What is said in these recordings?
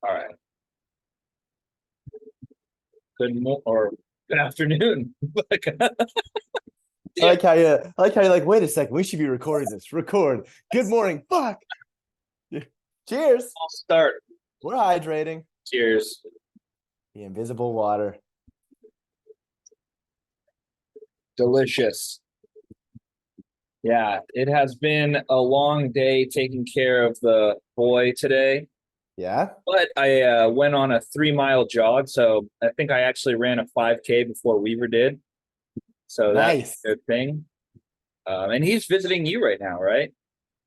All right. Good afternoon. I Yeah, like how you I like how you're like, wait a second, we should be recording this. Record. Good morning. Fuck. Cheers. I'll start. We're hydrating. Cheers. The invisible water. Delicious. Yeah, it has been a long day taking care of the boy today, Yeah. but I went on a 3 mile jog. So I think I actually ran a 5K before Weaver did. So that's Nice. a good thing. And he's visiting you right now, right?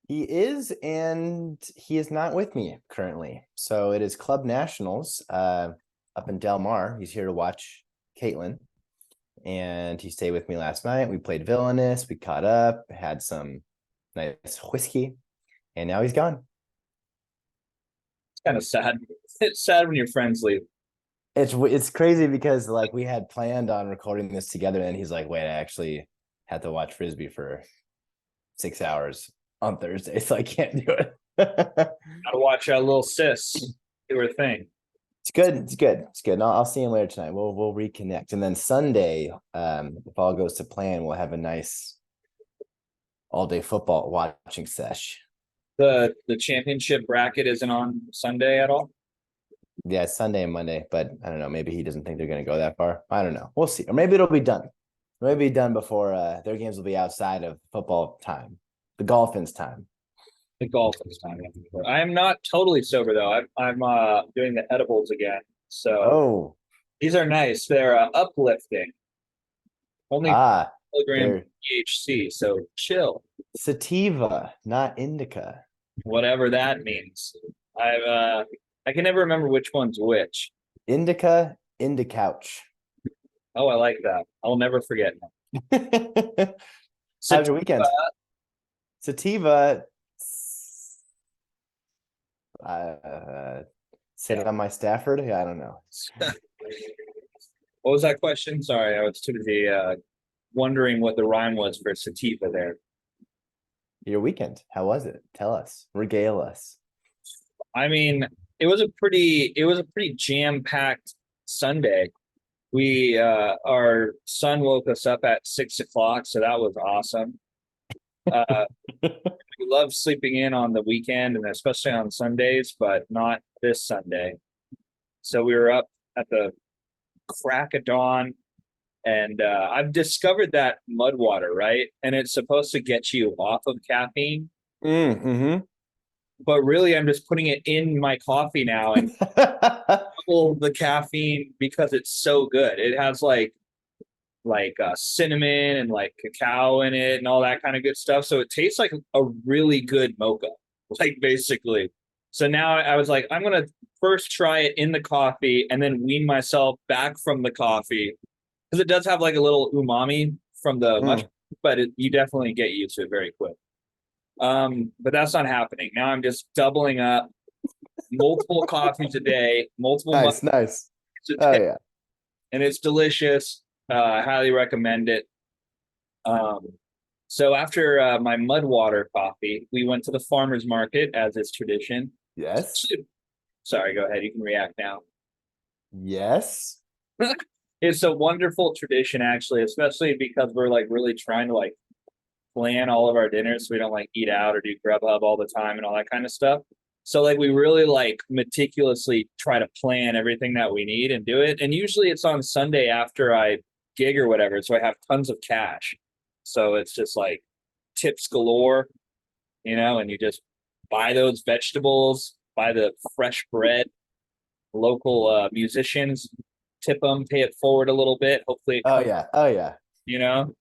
He is, and he is not with me currently. So it is Club Nationals up in Del Mar. He's here to watch Caitlin. And he stayed with me last night. We played Villainous. We caught up, had some nice whiskey, and now he's gone. It's kind of sad. It's sad when your friends leave. It's crazy because like we had planned on recording this together, and he's like, "Wait, I actually had to watch frisbee for 6 hours on Thursday, so I can't do it." Gotta watch that little sis do her thing. It's good. It's good. It's good. And I'll see him later tonight. We'll reconnect, and then Sunday, if all goes to plan, we'll have a nice all day football watching sesh. The championship bracket isn't on Sunday at all. Yeah, it's Sunday and Monday, but I don't know. Maybe he doesn't think they're going to go that far. I don't know. We'll see. Or maybe it'll be done. Maybe done before their games will be outside of football time, the Dolphins time. The golf is time. I am not totally sober though. I'm doing the edibles again. So Oh, these are nice. They're uplifting. Only milligram they're THC. So chill. sativa, not indica. Whatever that means. I can never remember which one's which. Indica, indicouch. Oh, I like that. I'll never forget. How's your Sativa. weekend? Sativa. Sit on my Stafford. Yeah, I don't know. What was that question? Sorry, I was too busy wondering what the rhyme was for sativa there. Your weekend. How was it? Tell us. Regale us. I mean, it was a pretty jam-packed Sunday. We our son woke us up at 6 o'clock, so that was awesome. Uh, we love sleeping in on the weekend and especially on Sundays, but not this Sunday. So we were up at the crack of dawn, and I've discovered that mud water, right? And it's supposed to get you off of caffeine, Mm-hmm. but really, I'm just putting it in my coffee now and double the caffeine because it's so good. It has cinnamon and like cacao in it and all that kind of good stuff. So it tastes like a really good mocha, like basically. So now I was like, I'm gonna first try it in the coffee and then wean myself back from the coffee because it does have like a little umami from the mushroom, but you definitely get used to it very quick. But that's not happening. Now I'm just doubling up multiple coffees a day, multiple Nice, mushrooms nice. a Oh day, yeah. and it's delicious. I highly recommend it. Um, so after my mud water coffee, we went to the farmer's market as is tradition. Yes. Sorry, go ahead. You can react now. Yes. It's a wonderful tradition, actually, especially because we're like really trying to like plan all of our dinners so we don't like eat out or do Grubhub all the time and all that kind of stuff. So like we really like meticulously try to plan everything that we need and do it. And usually it's on Sunday after I gig or whatever. So I have tons of cash. So it's just like tips galore, and you just buy those vegetables, buy the fresh bread, local musicians, tip them, pay it forward a little bit. Hopefully it Oh comes, yeah. Oh yeah. you know.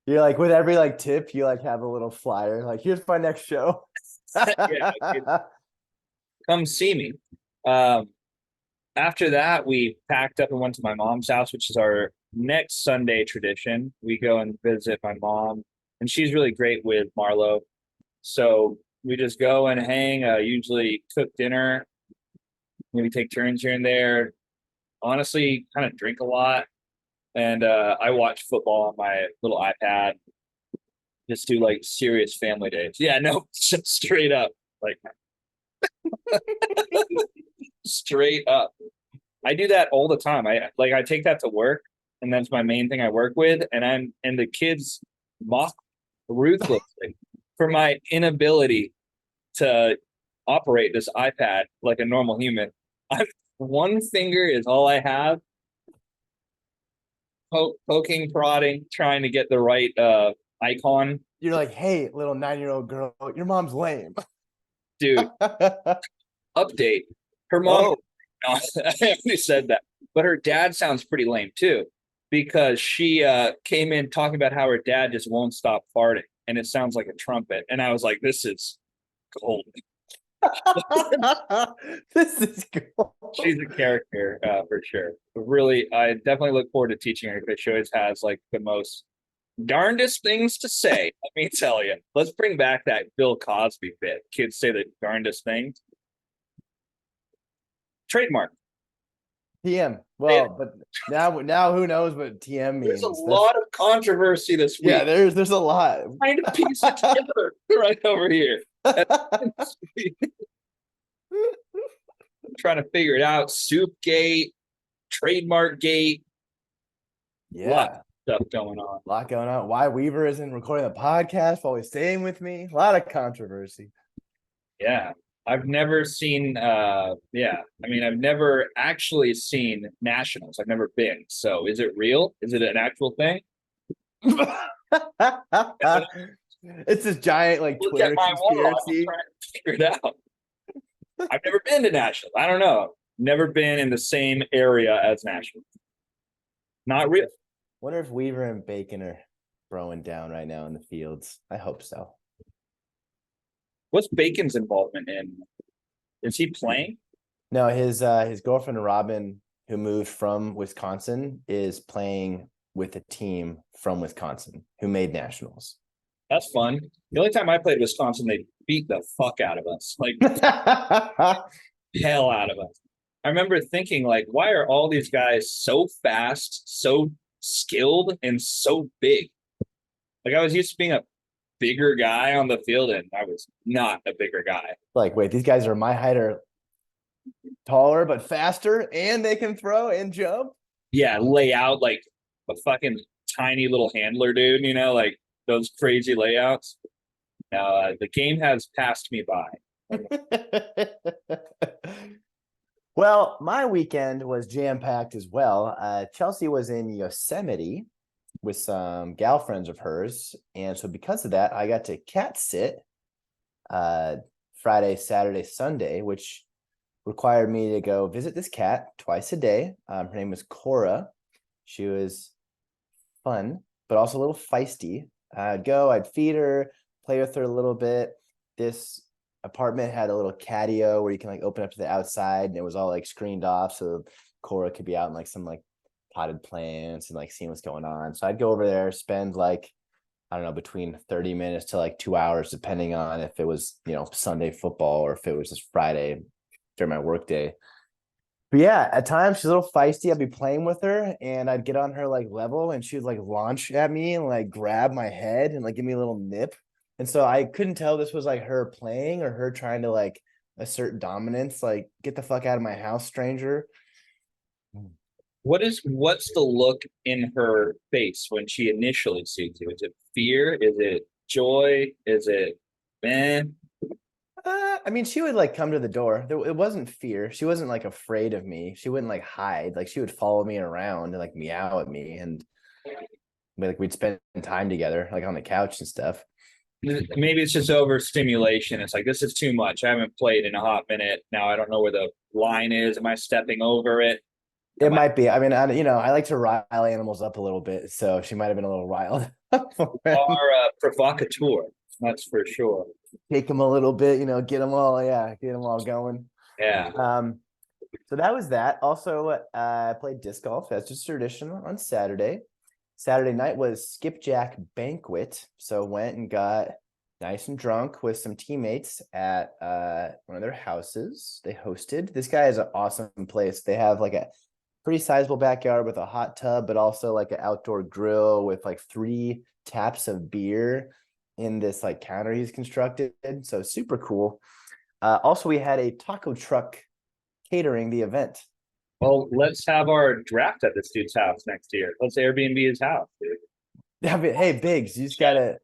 You're like with every like tip, you like have a little flyer. Like, here's my next show. Yeah, come see me. Um, After that, we packed up and went to my mom's house, which is our next Sunday tradition. We go and visit my mom, and she's really great with Marlo. So we just go and hang, usually cook dinner, maybe take turns here and there. Honestly, kind of drink a lot. And I watch football on my little iPad, just do like serious family days. Yeah, no, straight up. Like Straight up. I do that all the time. I take that to work, and that's my main thing I work with, and the kids mock ruthlessly for my inability to operate this iPad like a normal human. I one finger is all I have, poking, prodding, trying to get the right icon. You're like, hey, little 9-year-old girl, your mom's lame. Dude, update. Her mom, Oh, no, I already said that, but her dad sounds pretty lame too, because she came in talking about how her dad just won't stop farting, and it sounds like a trumpet. And I was like, this is gold. this is cool. She's a character for sure. But really, I definitely look forward to teaching her because she always has like the most darndest things to say. Let me tell you. Let's bring back that Bill Cosby bit. Kids say the darndest things. Trademark. TM. Well, but now who knows what TM means? There's a lot of controversy this week. Yeah, there's a lot. Trying to piece it together right over here. Trying to figure it out. Soup gate, trademark gate. Yeah. Stuff going on. A lot going on. Why Weaver isn't recording the podcast while he's staying with me? A lot of controversy. Yeah. I've never seen I mean I've never actually seen nationals. I've never been. So is it real? Is it an actual thing? It's this giant like Look Twitter at my wall. I'm conspiracy. trying to figure it out. I've never been to nationals. I don't know. Never been in the same area as nationals. Not real. Wonder if Weaver and Bacon are throwing down right now in the fields. I hope so. What's Bacon's involvement in? Is he playing? No, his girlfriend Robin, who moved from Wisconsin, is playing with a team from Wisconsin who made nationals. That's fun. The only time I played Wisconsin, they beat the fuck out of us. Like hell out of us. I remember thinking, like, why are all these guys so fast, so skilled, and so big? Like I was used to being a bigger guy on the field, and I was not a bigger guy. Like, wait, these guys are my height or taller but faster, and they can throw and jump. Yeah, lay out like a fucking tiny little handler, dude. You know, like those crazy layouts. The game has passed me by. Well, my weekend was jam-packed as well. Chelsea was in Yosemite with some gal friends of hers. And so because of that, I got to cat sit Friday, Saturday, Sunday, which required me to go visit this cat twice a day. Her name was Cora. She was fun, but also a little feisty. I'd go, I'd feed her, play with her a little bit. This apartment had a little catio where you can like open up to the outside, and it was all like screened off, so Cora could be out in like some like potted plants and like seeing what's going on. So I'd go over there, spend like, I don't know, between 30 minutes to like 2 hours, depending on if it was, Sunday football or if it was just Friday during my work day. But yeah, at times she's a little feisty. I'd be playing with her and I'd get on her like level and she would like launch at me and like grab my head and like give me a little nip. And so I couldn't tell this was like her playing or her trying to like assert dominance, like get the fuck out of my house, stranger. What's the look in her face when she initially sees you? Is it fear? Is it joy? Is it man? I mean, she would like come to the door. It wasn't fear. She wasn't like afraid of me. She wouldn't like hide. Like she would follow me around and like meow at me, and like we'd spend time together, like on the couch and stuff. Maybe it's just overstimulation. It's like, this is too much. I haven't played in a hot minute. Now I don't know where the line is. Am I stepping over it? It might be. I mean, I like to rile animals up a little bit, so she might have been a little riled. Are provocateur. That's for sure. Take them a little bit, get them all going. Yeah. So that was that. Also, I played disc golf as just tradition on Saturday. Saturday night was skipjack banquet. So went and got nice and drunk with some teammates at one of their houses. They hosted. This guy is an awesome place. They have like a pretty sizable backyard with a hot tub, but also like an outdoor grill with like 3 taps of beer in this like counter he's constructed. So super cool. Also, we had a taco truck catering the event. Well, let's have our draft at this dude's house next year. Let's Airbnb his house, dude. Yeah, but hey, Biggs, you just gotta.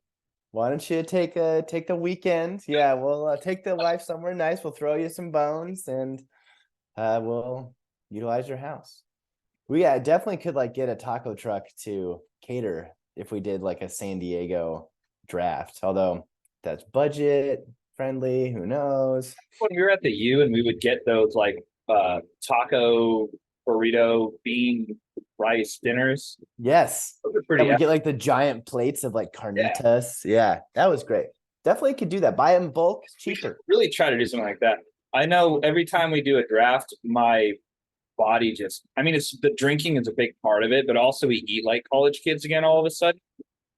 Why don't you take the weekend? Yeah, we'll take the wife somewhere nice. We'll throw you some bones, and we'll utilize your house. We definitely could like get a taco truck to cater if we did like a San Diego draft. Although that's budget friendly, who knows? When we were at the U and we would get those like taco burrito bean rice dinners. Yes. Those are Yeah, pretty we get like the giant plates of like yeah. carnitas. Yeah, that was great. Definitely could do that. Buy it in bulk, it's cheaper. Really try to do something like that. I know every time we do a draft, my body just I mean it's the drinking is a big part of it, but also we eat like college kids again all of a sudden.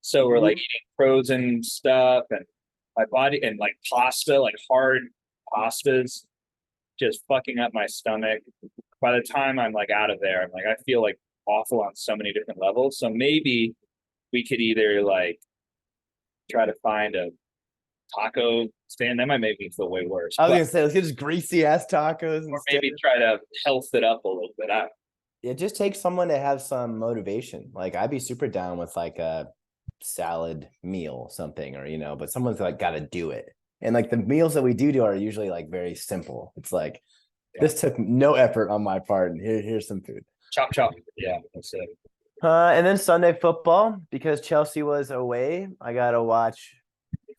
So we're like eating frozen stuff and my body and like pasta, like hard pastas, just fucking up my stomach. By the time I'm like out of there, I'm like I feel like awful on so many different levels. So maybe we could either like try to find a taco stand. That might make me feel way worse. I was gonna say let's get just greasy ass tacos Or instead. maybe try to health it up a little bit. It just takes someone to have some motivation. Like I'd be super down with like a salad meal, something, or but someone's like got to do it. And like the meals that we do are usually like very simple. It's like this took no effort on my part, and here's some food. Chop chop. Yeah, that's it. And then Sunday football, because Chelsea was away, I gotta watch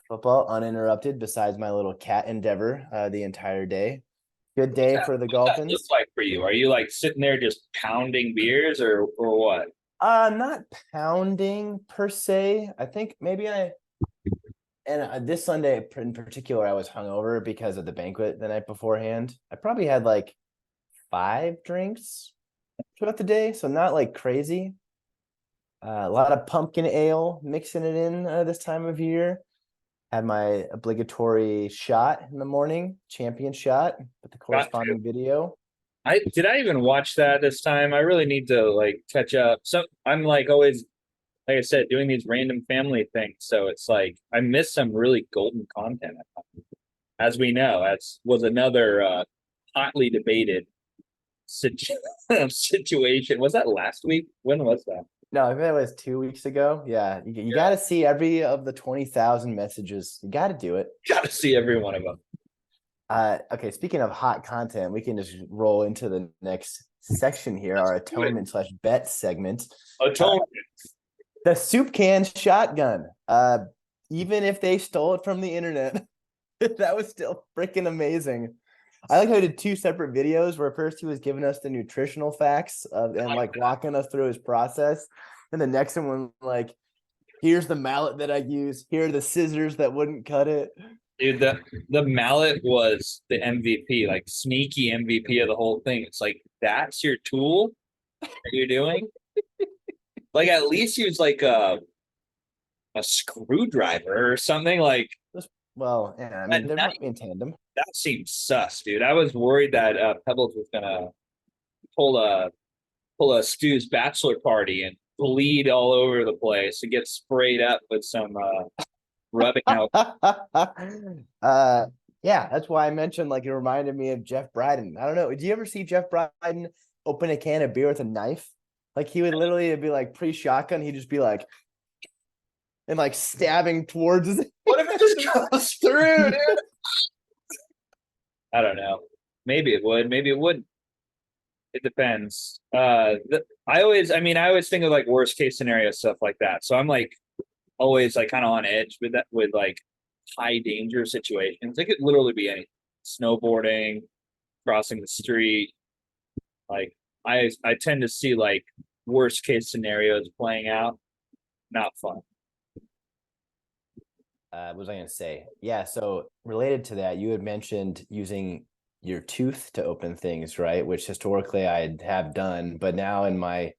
football uninterrupted. Besides my little cat endeavor, the entire day. Good day for the Dolphins. What's like for you? Are you like sitting there just pounding beers or what? Not pounding per se. I think maybe this Sunday in particular, I was hungover because of the banquet the night beforehand. I probably had like 5 drinks throughout the day, so not like crazy. A lot of pumpkin ale, mixing it in this time of year. Had my obligatory shot in the morning, champion shot with the corresponding video. I even watch that this time. I really need to like catch up. So I'm like always, like I said, doing these random family things. So it's like I miss some really golden content. As we know, as was another hotly debated situation. Was that last week? When was that? No, I think it was 2 weeks ago. Yeah, you got to see every of the 20,000 messages. You got to do it. Got to see every one of them. Okay, speaking of hot content, we can just roll into the next section here, our atonement/bet segment. Atonement. The soup can shotgun. Even if they stole it from the internet, that was still freaking amazing. I like how he did 2 separate videos where first he was giving us the nutritional facts and like walking us through his process. And the next one, like, here's the mallet that I use. Here are the scissors that wouldn't cut it. Dude, the mallet was the MVP, like sneaky MVP of the whole thing. It's like, that's your tool that you're doing? Like, at least use like a screwdriver or something. Like, well, yeah, I mean, they're not in tandem. That seems sus, dude. I was worried that Pebbles was gonna pull a Stu's bachelor party and bleed all over the place and get sprayed up with some rubbing out. Yeah, that's why I mentioned like it reminded me of Jeff Bryden. I don't know. Did you ever see Jeff Bryden open a can of beer with a knife? Like he would literally be like pre-shotgun, he'd just be like and like stabbing towards his. What if it just goes through, dude? I don't know. Maybe it would. Maybe it wouldn't. It depends. I always think of like worst case scenario stuff like that. So I'm like always like kind of on edge with that, with like high danger situations. It could literally be anything. Snowboarding, crossing the street. Like I tend to see like worst case scenarios playing out. Not fun. What was I going to say? Yeah, so related to that, you had mentioned using your tooth to open things, right? Which historically I have done, but now in my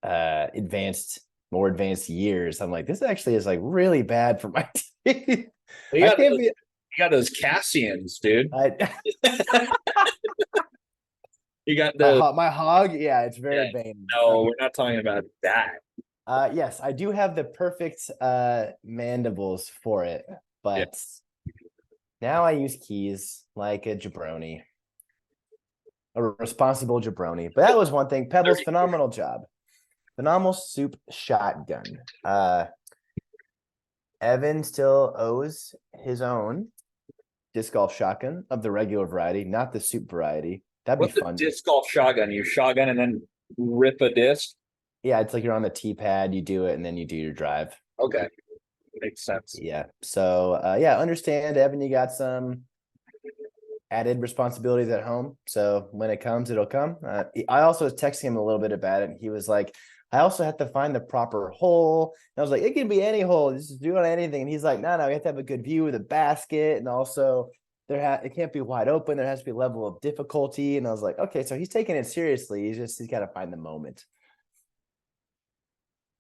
more advanced years, I'm like, this actually is like really bad for my teeth. You got those Cassians, dude. You got my hog. Yeah, it's very vain. No, we're not talking about that. Yes, I do have the perfect mandibles for it, but now I use keys like a jabroni. a responsible jabroni. But that was one thing. Pebbles, 30. phenomenal job. Phenomenal soup shotgun. Evan still owes his own disc golf shotgun of the regular variety, not the soup variety. That'd be What's a fun. disc golf shotgun? You shotgun and then rip a disc? Yeah, it's like you're on the tee pad, you do it, and then you do your drive. Okay. Makes sense. Yeah. So yeah, understand, Evan, you got some added responsibilities at home. So when it comes, it'll come. I also was texting him a little bit about it, and he was like, I also have to find the proper hole. And I was like, it can be any hole, just do it on anything. And he's like, no, we have to have a good view of the basket. And also it can't be wide open. There has to be a level of difficulty. And I was like, okay, so he's taking it seriously. He's got to find the moment.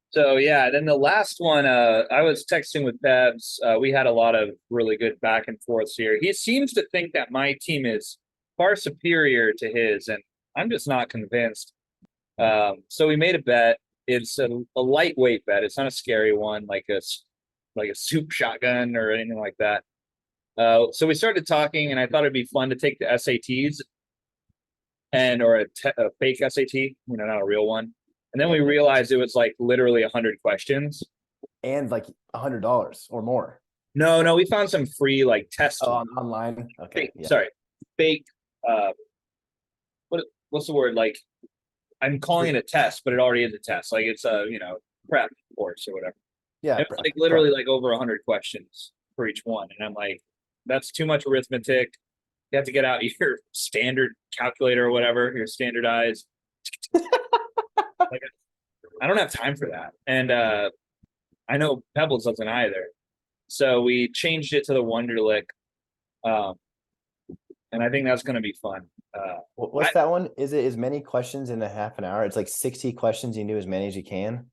So yeah, then the last one, I was texting with Pebs. We had a lot of really good back and forths here. He seems to think that my team is far superior to his, and I'm just not convinced. So we made a bet. It's a lightweight bet. It's not a scary one, like a soup shotgun or anything like that. So we started talking, and I thought it'd be fun to take the SATs or a fake SAT, not a real one. And then we realized it was like literally 100 questions. And like $100 or more. No, we found some free like test. Online. Okay. Fake, yeah. Sorry, fake. What's the word? Like, I'm calling it a test, but it already is a test. Like it's a prep course or whatever. Yeah. It's like literally like over 100 questions for each one, and I'm like, that's too much arithmetic. You have to get out your standard calculator or whatever, your standardized. Like, I don't have time for that. And I know Pebbles doesn't either. So we changed it to the Wonderlic. And I think that's going to be fun. What's that one? Is it as many questions in a half an hour? It's like 60 questions. You do as many as you can.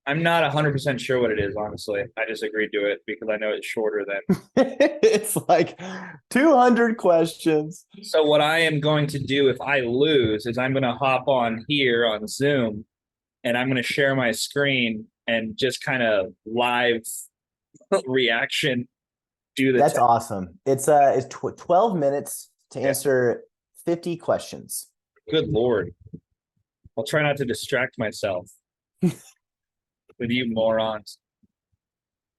I'm not 100% sure what it is, honestly. I just agreed to it because I know it's shorter than. It's like 200 questions. So what I am going to do if I lose is I'm going to hop on here on Zoom, and I'm going to share my screen and just kind of live reaction. That's test. Awesome. It's 12 minutes to answer 50 questions. Good Lord. I'll try not to distract myself with you morons.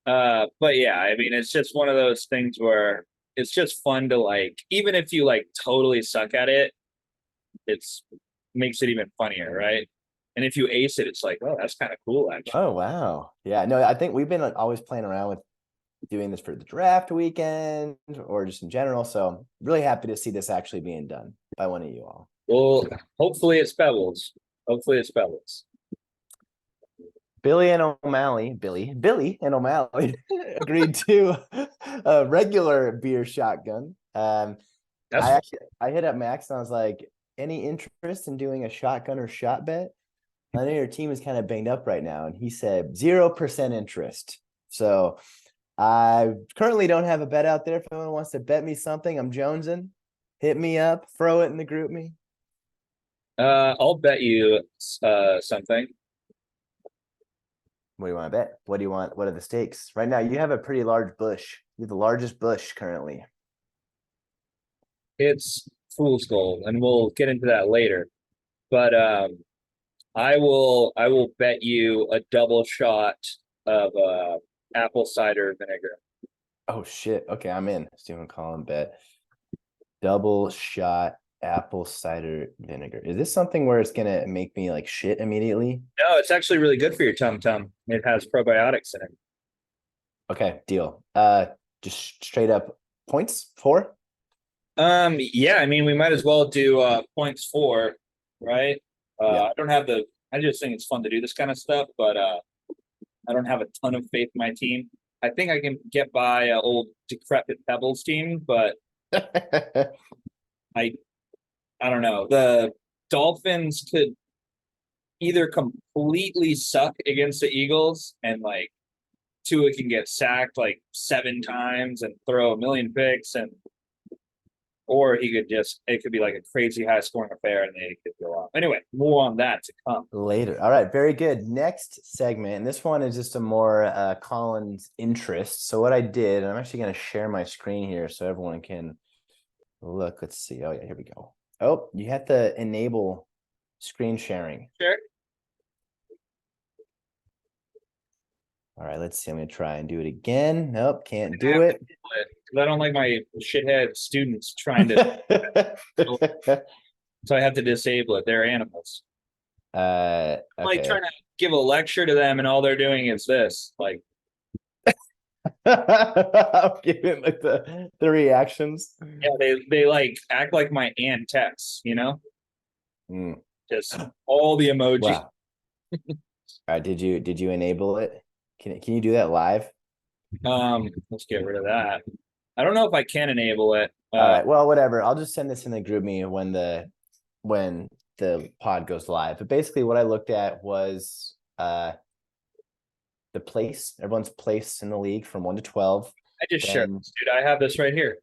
But yeah, I mean, it's just one of those things where it's just fun to like, even if you like totally suck at it, it's makes it even funnier, right? And if you ace it, it's like, oh, that's kind of cool, actually. Oh, wow. Yeah, no, I think we've been like always playing around with doing this for the draft weekend or just in general. So really happy to see this actually being done by one of you all. Well, hopefully it's Pebbles. Hopefully it's Pebbles. Billy and O'Malley agreed to a regular beer shotgun. I hit up Max and I was like, any interest in doing a shotgun or shot bet? I know your team is kind of banged up right now. And he said 0% interest. So I currently don't have a bet out there. If anyone wants to bet me something, I'm jonesing. Hit me up, throw it in the group me. I'll bet you something. What do you want to bet? What do you want? What are the stakes? Right now, you have a pretty large bush. You have the largest bush currently. It's fool's gold, and we'll get into that later. But I will bet you a double shot of apple cider vinegar. Oh shit. Okay, I'm in. Stephen Collin bet. Double shot apple cider vinegar. Is this something where it's gonna make me like shit immediately? No, it's actually really good for your tum. It has probiotics in it. Okay, deal. Just straight up points 4. Yeah, I mean we might as well do points 4, right? Yeah. I just think it's fun to do this kind of stuff, but I don't have a ton of faith in my team. I think I can get by an old decrepit Pebbles team, but I don't know. The Dolphins could either completely suck against the Eagles and like Tua can get sacked like 7 times and throw a million picks, or it could be like a crazy high scoring affair and they could go off. Anyway, more on that to come later. All right, very good. Next segment, and this one is just a more Collin's interest. So what I did, I'm actually going to share my screen here so everyone can look. Let's see. Oh yeah, here we go. Oh, you have to enable screen sharing. Sure. All right, let's see. I'm gonna try and do it again. Nope, can't do it. I don't like my shithead students trying to, so I have to disable it. They're animals. Like Okay. trying to give a lecture to them, and all they're doing is this. Like, I'll give it like the reactions. yeah, they like act like my aunt Tex, you know, Mm, just all the emoji. wow. All right, did you enable it? Can you do that live? Let's get rid of that. I don't know if I can enable it. All right. Well, whatever. I'll just send this in the group me when the pod goes live. But basically what I looked at was the place, everyone's place in the league from 1 to 12. I just shared Then this, dude. I have this right here.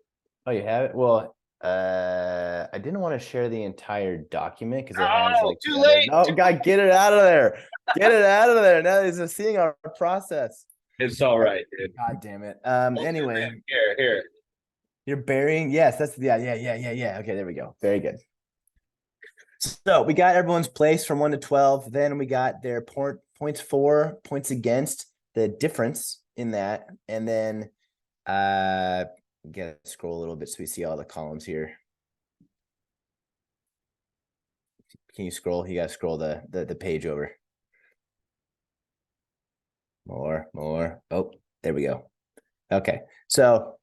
oh, you have it? Well, I didn't want to share the entire document because it has Oh, like too the other. late. No, God, get it out of there. Get it out of there. Now it's just seeing our process. It's all right, dude. God damn it. Anyway, Here. you're burying. Yes, that's yeah. Okay, there we go. Very good. So we got everyone's place from 1 to 12. Then we got their points for, points against, the difference in that. And then gotta scroll a little bit so we see all the columns here. Can you scroll? You gotta scroll the page over. More. Oh, there we go. Okay. So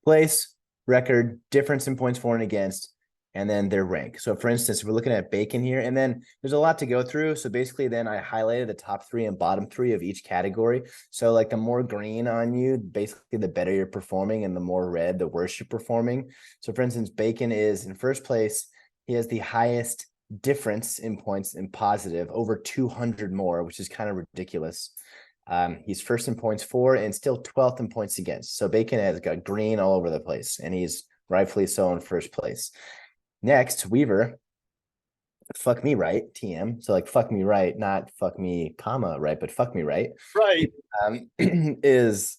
place, record, difference in points for and against, and then their rank. So for instance, we're looking at Bacon here, and then there's a lot to go through. So basically then I highlighted the top 3 and bottom 3 of each category. So like the more green on you, basically the better you're performing, and the more red, the worse you're performing. So for instance, Bacon is in first place. He has the highest difference in points in positive, over 200 more, which is kind of ridiculous. He's first in points for and still 12th in points against. So Bacon has got green all over the place, and he's rightfully so in first place. Next, Weaver, fuck me right, TM. So like fuck me right, not fuck me, comma right, but fuck me right. Right. Is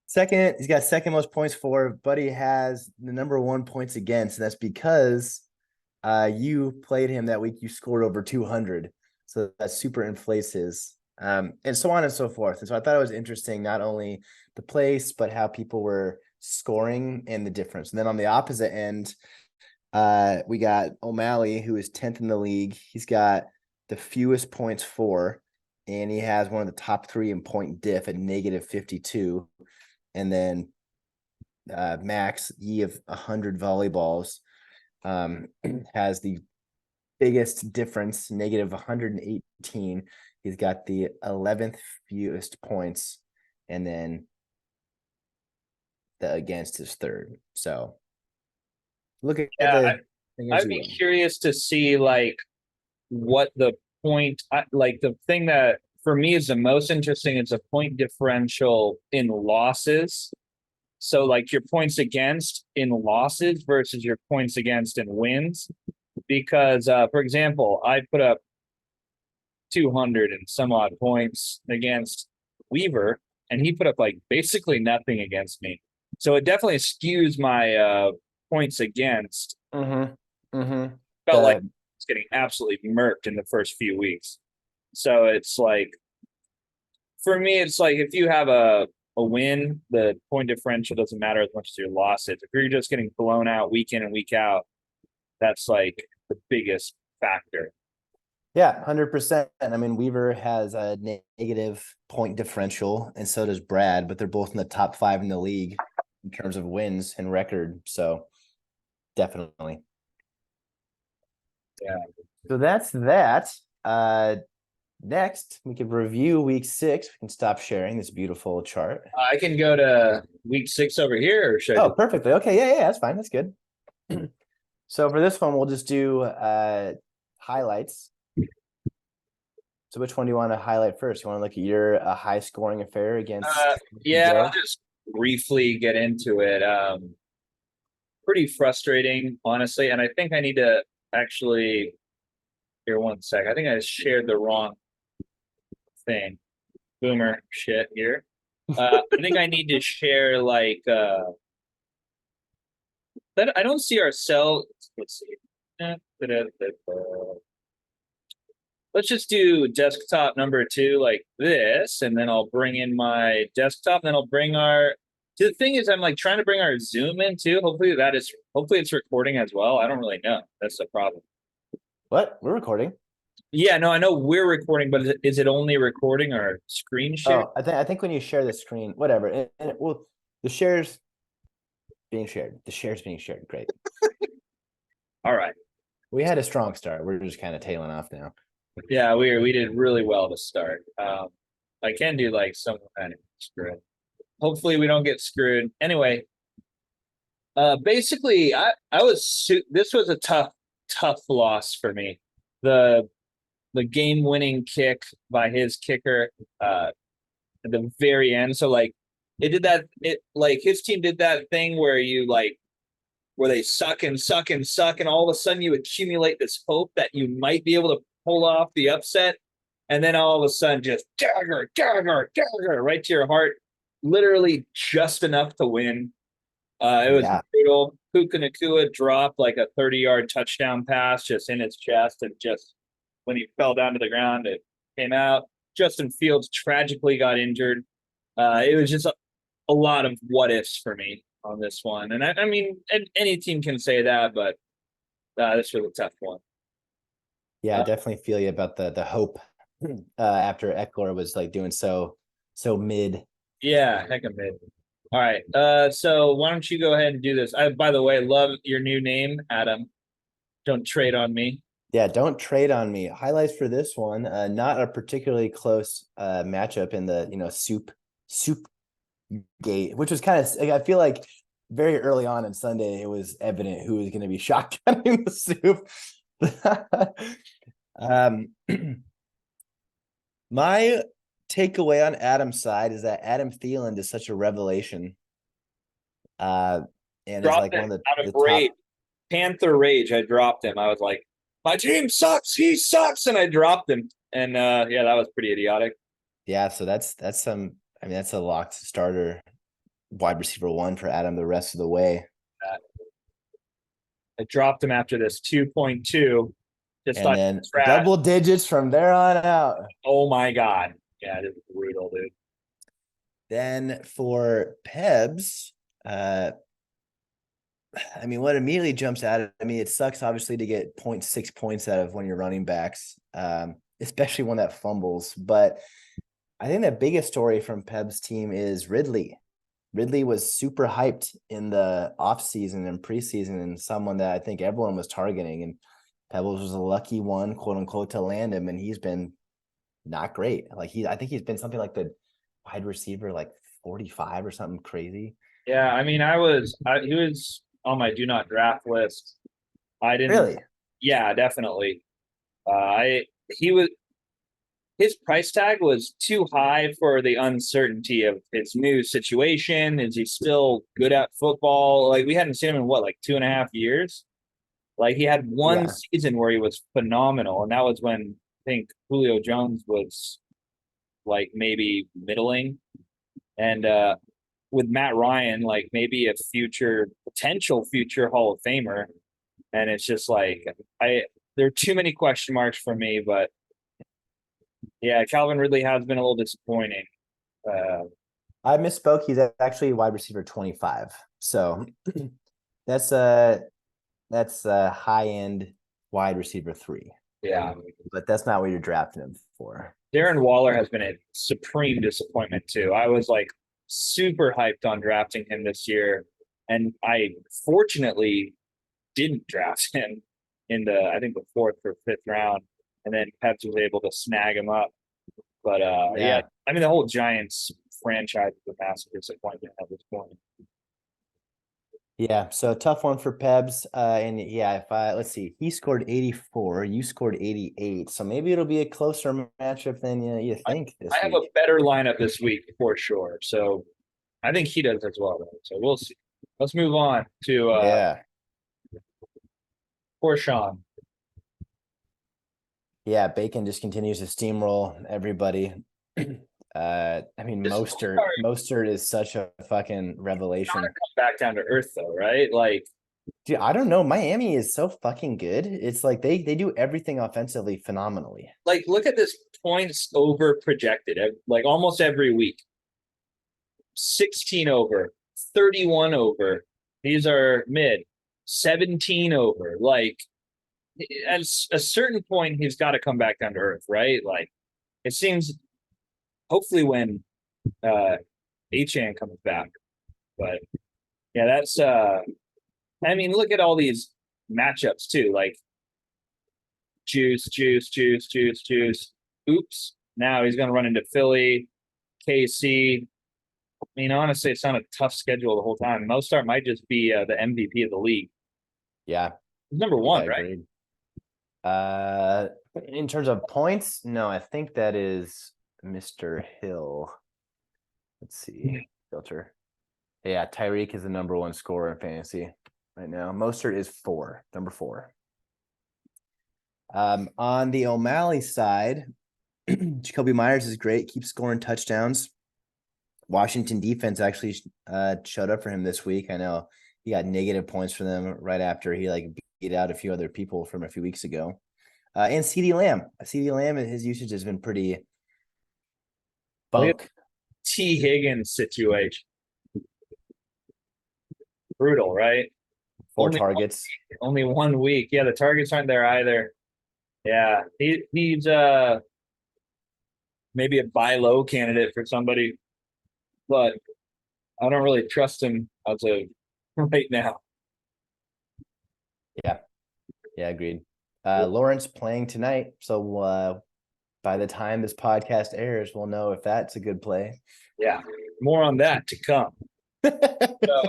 second. He's got second most points for, but he has the number 1 points against, and that's because you played him that week. You scored over 200, so that super inflates his. And so on and so forth. And so I thought it was interesting, not only the place, but how people were scoring and the difference. And then on the opposite end, we got O'Malley, who is 10th in the league. He's got the fewest points for, and he has one of the top 3 in point diff at negative 52. And then Max, ye of 100 volleyballs, has the biggest difference, negative 118. He's got the 11th fewest points, and then the against is third. So look at Yeah, the I'd be curious to see like what the point, like the thing that for me is the most interesting is the point differential in losses. So like your points against in losses versus your points against in wins. Because for example, I put up 200 and some odd points against Weaver, and he put up like basically nothing against me. So it definitely skews my points against. Felt like it's getting absolutely murked in the first few weeks. So it's like, for me, it's like if you have a win, the point differential doesn't matter as much as your losses. If you're just getting blown out week in and week out, that's like the biggest factor. Yeah, 100%. I mean, Weaver has a negative point differential, and so does Brad, but they're both in the top 5 in the league in terms of wins and record. So definitely. Yeah. So that's that. Next, we could review week 6. We can stop sharing this beautiful chart. I can go to week 6 over here, or should I Oh, perfectly. Okay, yeah, that's fine. That's good. So for this one, we'll just do highlights. So which one do you want to highlight first? You want to look at your high scoring affair against yeah, I'll just briefly get into it. Pretty frustrating, honestly, and I think I need to actually, here, one sec. I think I shared the wrong thing. Boomer shit here. I think I need to share like that I don't see ourselves. Let's see. Let's just do desktop number 2 like this, and then I'll bring in my desktop, and then I'll bring our. The thing is, I'm like trying to bring our Zoom in too. Hopefully it's recording as well. I don't really know. That's the problem. What? We're recording. Yeah, no, I know we're recording, but is it only recording or screen share? Oh, I think when you share the screen, whatever, and well, the shares being shared. The shares being shared. Great. All right. We had a strong start. We're just kind of tailing off now. Yeah, we did really well to start. I can do like some kind of screwed. Hopefully we don't get screwed. Anyway, basically I was this was a tough loss for me. The game winning kick by his kicker at the very end. So like it like his team did that thing where you like where they suck and suck and suck, and all of a sudden you accumulate this hope that you might be able to pull off the upset, and then all of a sudden just dagger right to your heart, literally just enough to win. It was brutal. Puka Nakua dropped like a 30-yard touchdown pass just in his chest, and just when he fell down to the ground, it came out. Justin Fields tragically got injured. It was just a lot of what ifs for me on this one. And I mean, any team can say that, but this was a tough one. Yeah, I definitely feel you about the hope after Eckler was like doing so mid. Yeah, heck of mid. All right. So why don't you go ahead and do this? By the way, love your new name, Adam. Don't trade on me. Yeah, don't trade on me. Highlights for this one, not a particularly close matchup in the soup gate, which was kind of, I feel like very early on in Sunday, it was evident who was going to be shotgunning the soup. My takeaway on Adam's side is that Adam Thielen is such a revelation. And it's like one of the top Panther rage. I dropped him. I was like, my team sucks. He sucks, and I dropped him. And yeah, that was pretty idiotic. Yeah, so that's some. I mean, that's a locked starter wide receiver 1 for Adam the rest of the way. I dropped him after this 2.2. And then double digits from there on out. Oh my God. Yeah, it is brutal, dude. Then for Pebs, I mean, what immediately jumps out at me, it sucks obviously to get 0.6 points out of one of your running backs, especially one that fumbles. But I think the biggest story from Peb's team is Ridley. Ridley was super hyped in the offseason and preseason, and someone that I think everyone was targeting. And Pebbles was a lucky one, quote unquote, to land him, and he's been not great. Like I think he's been something like the wide receiver, like 45 or something crazy. Yeah, I mean, he was on my do not draft list. I didn't really. Yeah, definitely. His price tag was too high for the uncertainty of his new situation. Is he still good at football? Like we hadn't seen him in what, like 2.5 years? Like he had one season where he was phenomenal, and that was when I think Julio Jones was like maybe middling. And with Matt Ryan, like maybe a potential future Hall of Famer. And it's just like there are too many question marks for me, but yeah, Calvin Ridley has been a little disappointing. I misspoke. He's actually wide receiver 25. So that's a high end wide receiver 3. Yeah, but that's not what you're drafting him for. Darren Waller has been a supreme disappointment too. I was like super hyped on drafting him this year, and I fortunately didn't draft him in I think the 4th or 5th round, and then Peps was able to snag him up. But yeah, I mean the whole Giants franchise is a massive disappointment at this point. Yeah, so tough one for Pebs. And yeah, let's see, he scored 84, you scored 88. So maybe it'll be a closer matchup than you think. I have a better lineup this week for sure. So I think he does as well. Though. So we'll see. Let's move on to poor Sean. Yeah, Bacon just continues to steamroll everybody. I mean, Mostert is such a fucking revelation. Come back down to earth though, right? Like Dude, I don't know. Miami is so fucking good. It's like they do everything offensively phenomenally. Like, look at this points over projected, like almost every week. 16 over, 31 over. These are mid, 17 over. Like, at a certain point, he's got to come back down to earth, right? Like, it seems hopefully when uh Achan comes back. But yeah, that's I mean, look at all these matchups too. Like juice, juice, juice, juice, juice. Oops. Now he's gonna run into Philly, KC. I mean, honestly, it's not a tough schedule the whole time. Mostart might just be the MVP of the league. Yeah, He's number yeah, one, right? agreed. In terms of points, no, I think that is Mr. Hill. Let's see. Filter. Yeah, Tyreek is the number one scorer in fantasy right now. Mostert is number 4. On the O'Malley side, Jacoby Myers is great, keeps scoring touchdowns. Washington defense actually showed up for him this week. I know he got negative points for them right after he like beat out a few other people from a few weeks ago. And CeeDee Lamb. CeeDee Lamb, his usage has been pretty bunk. T. Higgins situation. Brutal, right? 4 only targets. Only 1 week. Yeah, the targets aren't there either. Yeah, he's maybe a buy low candidate for somebody, but I don't really trust him as of right now. Yeah, agreed. Lawrence playing tonight, so by the time this podcast airs, we'll know if that's a good play. Yeah, more on that to come. So,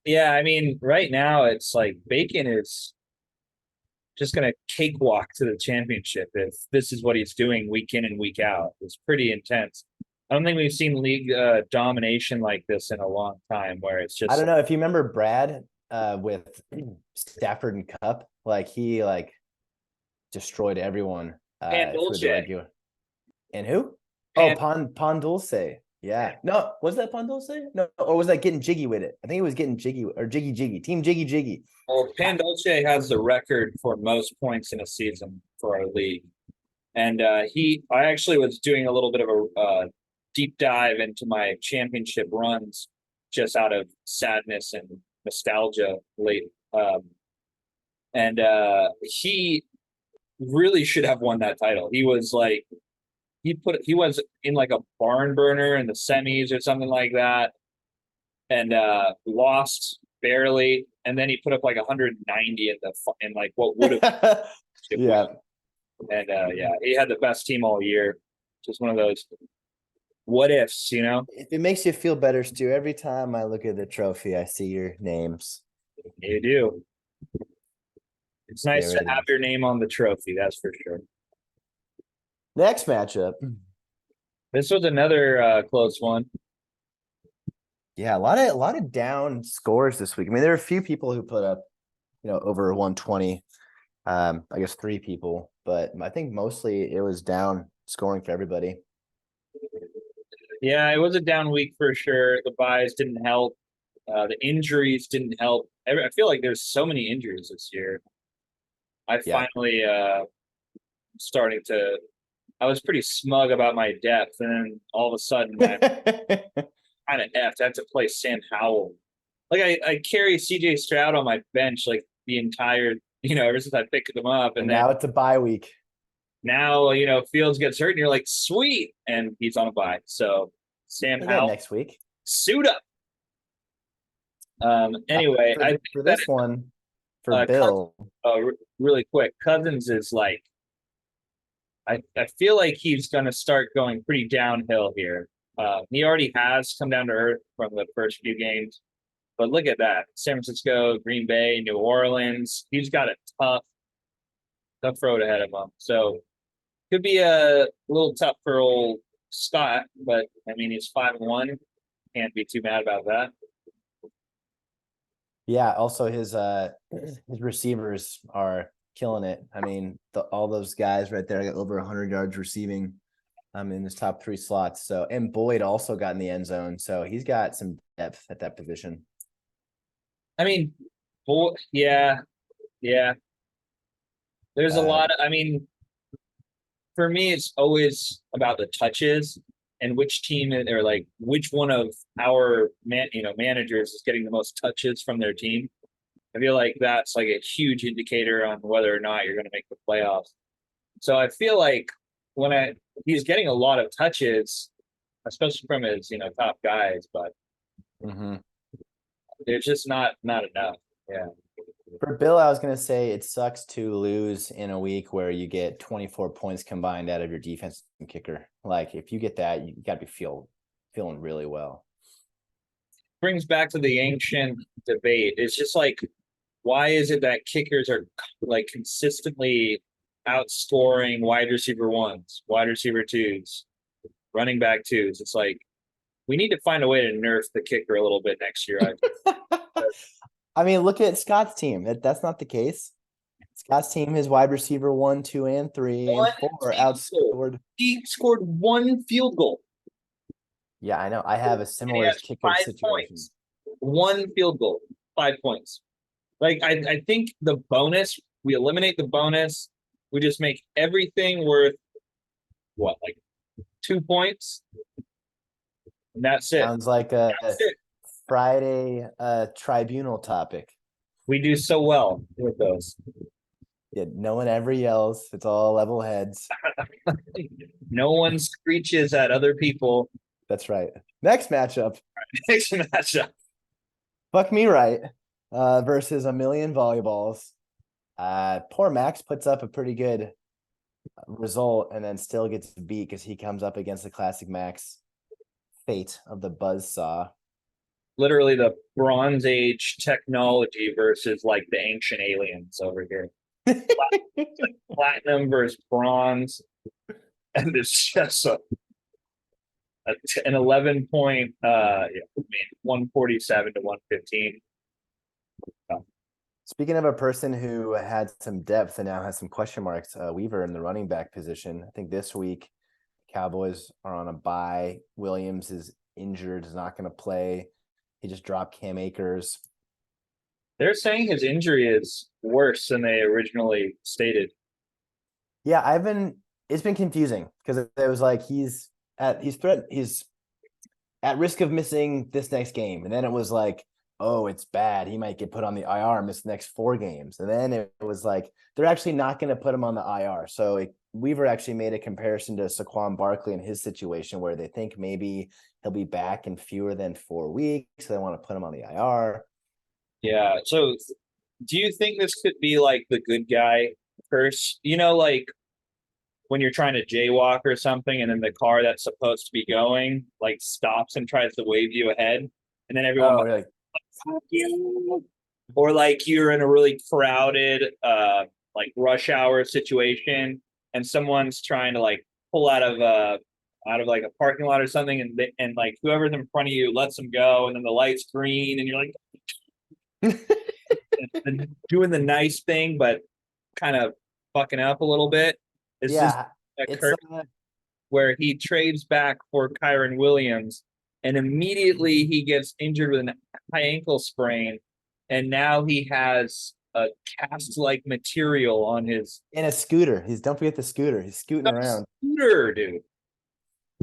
yeah, I mean, right now it's like Bacon is just going to cakewalk to the championship if this is what he's doing week in and week out. It's pretty intense. I don't think we've seen league domination like this in a long time, where it's just. I don't know if you remember Brad with Stafford and Cup, like he like destroyed everyone through the regular. And who? Pon Dulce. Yeah. No, was that Pon Dulce? No, or was that getting jiggy with it? I think it was getting jiggy or jiggy jiggy. Team jiggy jiggy. Well, Pandolce has the record for most points in a season for our league. And I actually was doing a little bit of a deep dive into my championship runs just out of sadness and nostalgia late. And he really should have won that title. He was like, he was in like a barn burner in the semis or something like that, and lost barely, and then he put up like 190 in like what would have yeah. And yeah, he had the best team all year. Just one of those what ifs, you know. It makes you feel better, Stu. Every time I look at the trophy, I see your names. You do. It's nice to have your name on the trophy, that's for sure. Next matchup. This was another close one. Yeah, a lot of down scores this week. I mean, there are a few people who put up, over 120. I guess 3 people, but I think mostly it was down scoring for everybody. Yeah, it was a down week for sure. The buys didn't help. The injuries didn't help. I feel like there's so many injuries this year. Finally starting to. I was pretty smug about my depth, and then all of a sudden, I'm kind of effed. I have to play Sam Howell. Like I carry CJ Stroud on my bench like the entire, ever since I picked them up, and now it's a bye week. Now Fields gets hurt, and you're like, sweet, and he's on a bye. So Sam Howell next week. Suit up. Anyway, for this one, for Bill. Really quick, Cousins is like, I feel like he's going to start going pretty downhill here. He already has come down to earth from the first few games, but look at that: San Francisco, Green Bay, New Orleans. He's got a tough road ahead of him. So could be a little tough for old Scott, but I mean he's 5-1. Can't be too mad about that. Yeah. Also, his receivers are killing it. I mean, all those guys right there got over 100 yards receiving. In his top 3 slots. So, and Boyd also got in the end zone. So he's got some depth at that position. I mean, Well, yeah, yeah. There's a Uh, lot of, I mean, for me, it's always about the touches and which team or like which one of our managers is getting the most touches from their team. I feel like that's like a huge indicator on whether or not you're going to make the playoffs. So I feel like when he's getting a lot of touches, especially from his top guys, but mhm. they're just not enough. Yeah. For Bill, I was gonna say it sucks to lose in a week where you get 24 points combined out of your defense and kicker. Like if you get that, you got to be feeling really well. Brings back to the ancient debate. It's just like, why is it that kickers are like consistently outscoring wide receiver ones, wide receiver twos, running back twos? It's like we need to find a way to nerf the kicker a little bit next year. I mean, look at Scott's team. That's not the case. Scott's team, his wide receiver 1, 2, and 3, and 4 outscored. He scored one field goal. Yeah, I know. I have a similar kicker situation. Points. One field goal, 5 points. Like I think the bonus, we eliminate the bonus, we just make everything worth what, like 2 points? And that's it. Sounds like a That's it. Friday tribunal topic. We do so well with those. Yeah, no one ever yells. It's all level heads. No one screeches at other people. That's right. Next matchup. Next matchup. Fuck me right. Versus a million volleyballs. Poor Max puts up a pretty good result and then still gets beat because he comes up against the classic Max fate of the buzzsaw. Literally the Bronze Age technology versus like the ancient aliens over here. Platinum versus bronze. And it's just an 11 point, 147 to 115. Speaking of a person who had some depth and now has some question marks, Weaver in the running back position. I think this week Cowboys are on a bye. Williams is injured, is not going to play. He just dropped Cam Akers. They're saying his injury is worse than they originally stated. Yeah, it's been confusing because it was like he's at risk of missing this next game. And then it was like, oh, it's bad. He might get put on the IR, miss the next 4 games. And then it was like, they're actually not going to put him on the IR. So Weaver actually made a comparison to Saquon Barkley in his situation where they think maybe he'll be back in fewer than 4 weeks. So they want to put him on the IR. Yeah. So do you think this could be like the good guy curse? Like when you're trying to jaywalk or something and then the car that's supposed to be going like stops and tries to wave you ahead. And then everyone really? Or like you're in a really crowded like rush hour situation and someone's trying to like pull out of like a parking lot or something and like whoever's in front of you lets them go and then the light's green and you're like and doing the nice thing but kind of fucking up a little bit. It's just a where he trades back for Kyron Williams and immediately he gets injured with an high ankle sprain and now he has a cast-like material on his in a scooter. Don't forget the scooter. He's scooting around. Scooter, dude.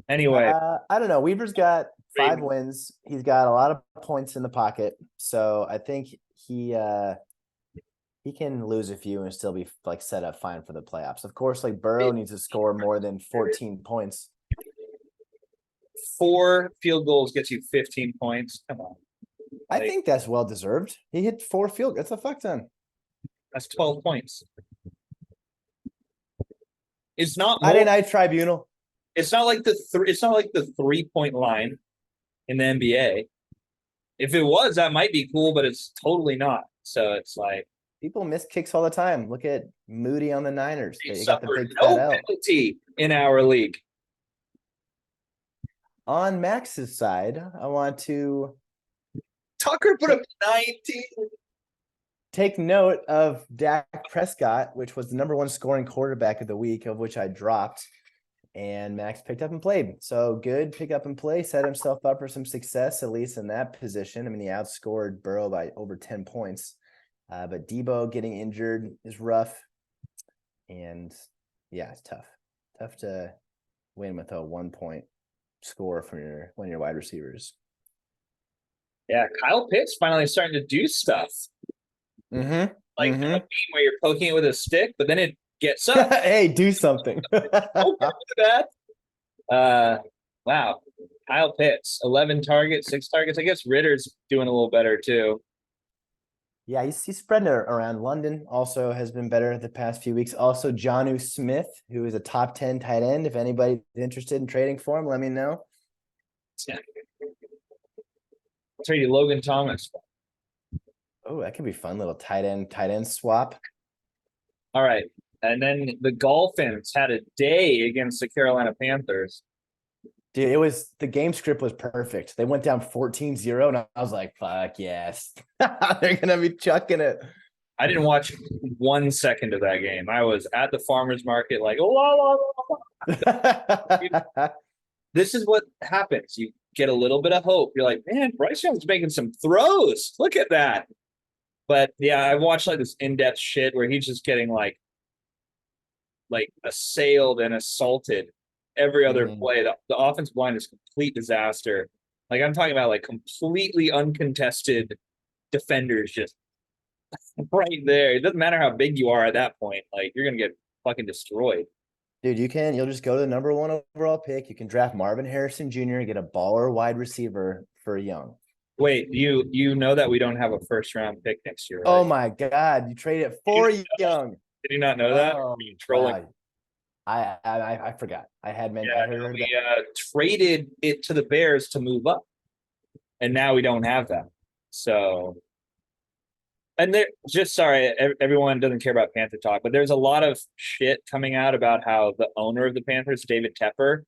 Anyway, I don't know. Weaver's got 5 wins. He's got a lot of points in the pocket, so I think he can lose a few and still be like set up fine for the playoffs. Of course, like Burrow needs to score more than 14 points. 4 field goals gets you 15 points. Come on. I think that's well deserved. He hit 4 field. That's a fuck ton. That's 12 points. It's not Friday Night Tribunal. It's not like it's not like the 3-point line in the NBA. If it was, that might be cool, but it's totally not. So it's like people miss kicks all the time. Look at Moody on the Niners. They got the big no penalty in our league. On Max's side, I want to Tucker put up 19. Take note of Dak Prescott, which was the #1 scoring quarterback of the week, of which I dropped. And Max picked up and played. So good pick up and play, set himself up for some success, at least in that position. I mean, he outscored Burrow by over 10 points. But Debo getting injured is rough. And yeah, it's tough. Tough to win with a 1-point score from one of your wide receivers. Yeah, Kyle Pitts finally starting to do stuff. Mm-hmm. Like a game where you're poking it with a stick, but then it gets up. Hey, do something. Okay, that. Wow. Kyle Pitts, 11 targets, 6 targets. I guess Ritter's doing a little better too. Yeah, he's spreading it around. London also has been better the past few weeks. Also, Jonnu Smith, who is a top 10 tight end. If anybody's interested in trading for him, let me know. Yeah. I'll trade you Logan Thomas. Oh, that could be fun. Little tight end swap. All right. And then the Dolphins had a day against the Carolina Panthers. Dude, the game script was perfect. They went down 14-0, and I was like, fuck yes. They're gonna be chucking it. I didn't watch 1 second of that game. I was at the farmer's market, like, oh, la, la, la. This is what happens. You get a little bit of hope. You're like, man, Bryce Young's making some throws. Look at that. But yeah, I watched like this in-depth shit where he's just getting like assailed and assaulted every other play. The offensive line is complete disaster. Like I'm talking about like completely uncontested defenders just right there. It doesn't matter how big you are at that point. Like you're gonna get fucking destroyed. Dude, you'll just go to the number 1 overall pick. You can draft Marvin Harrison Jr. and get a baller wide receiver for Young. Wait, you know that we don't have a first round pick next year, right? Oh my God, you trade it for Young. Did you not know that? Oh, Trolling. wow. I forgot. I heard we traded it to the Bears to move up, and now we don't have that. So, and they're just sorry, everyone doesn't care about Panther talk, but there's a lot of shit coming out about how the owner of the Panthers, David Tepper,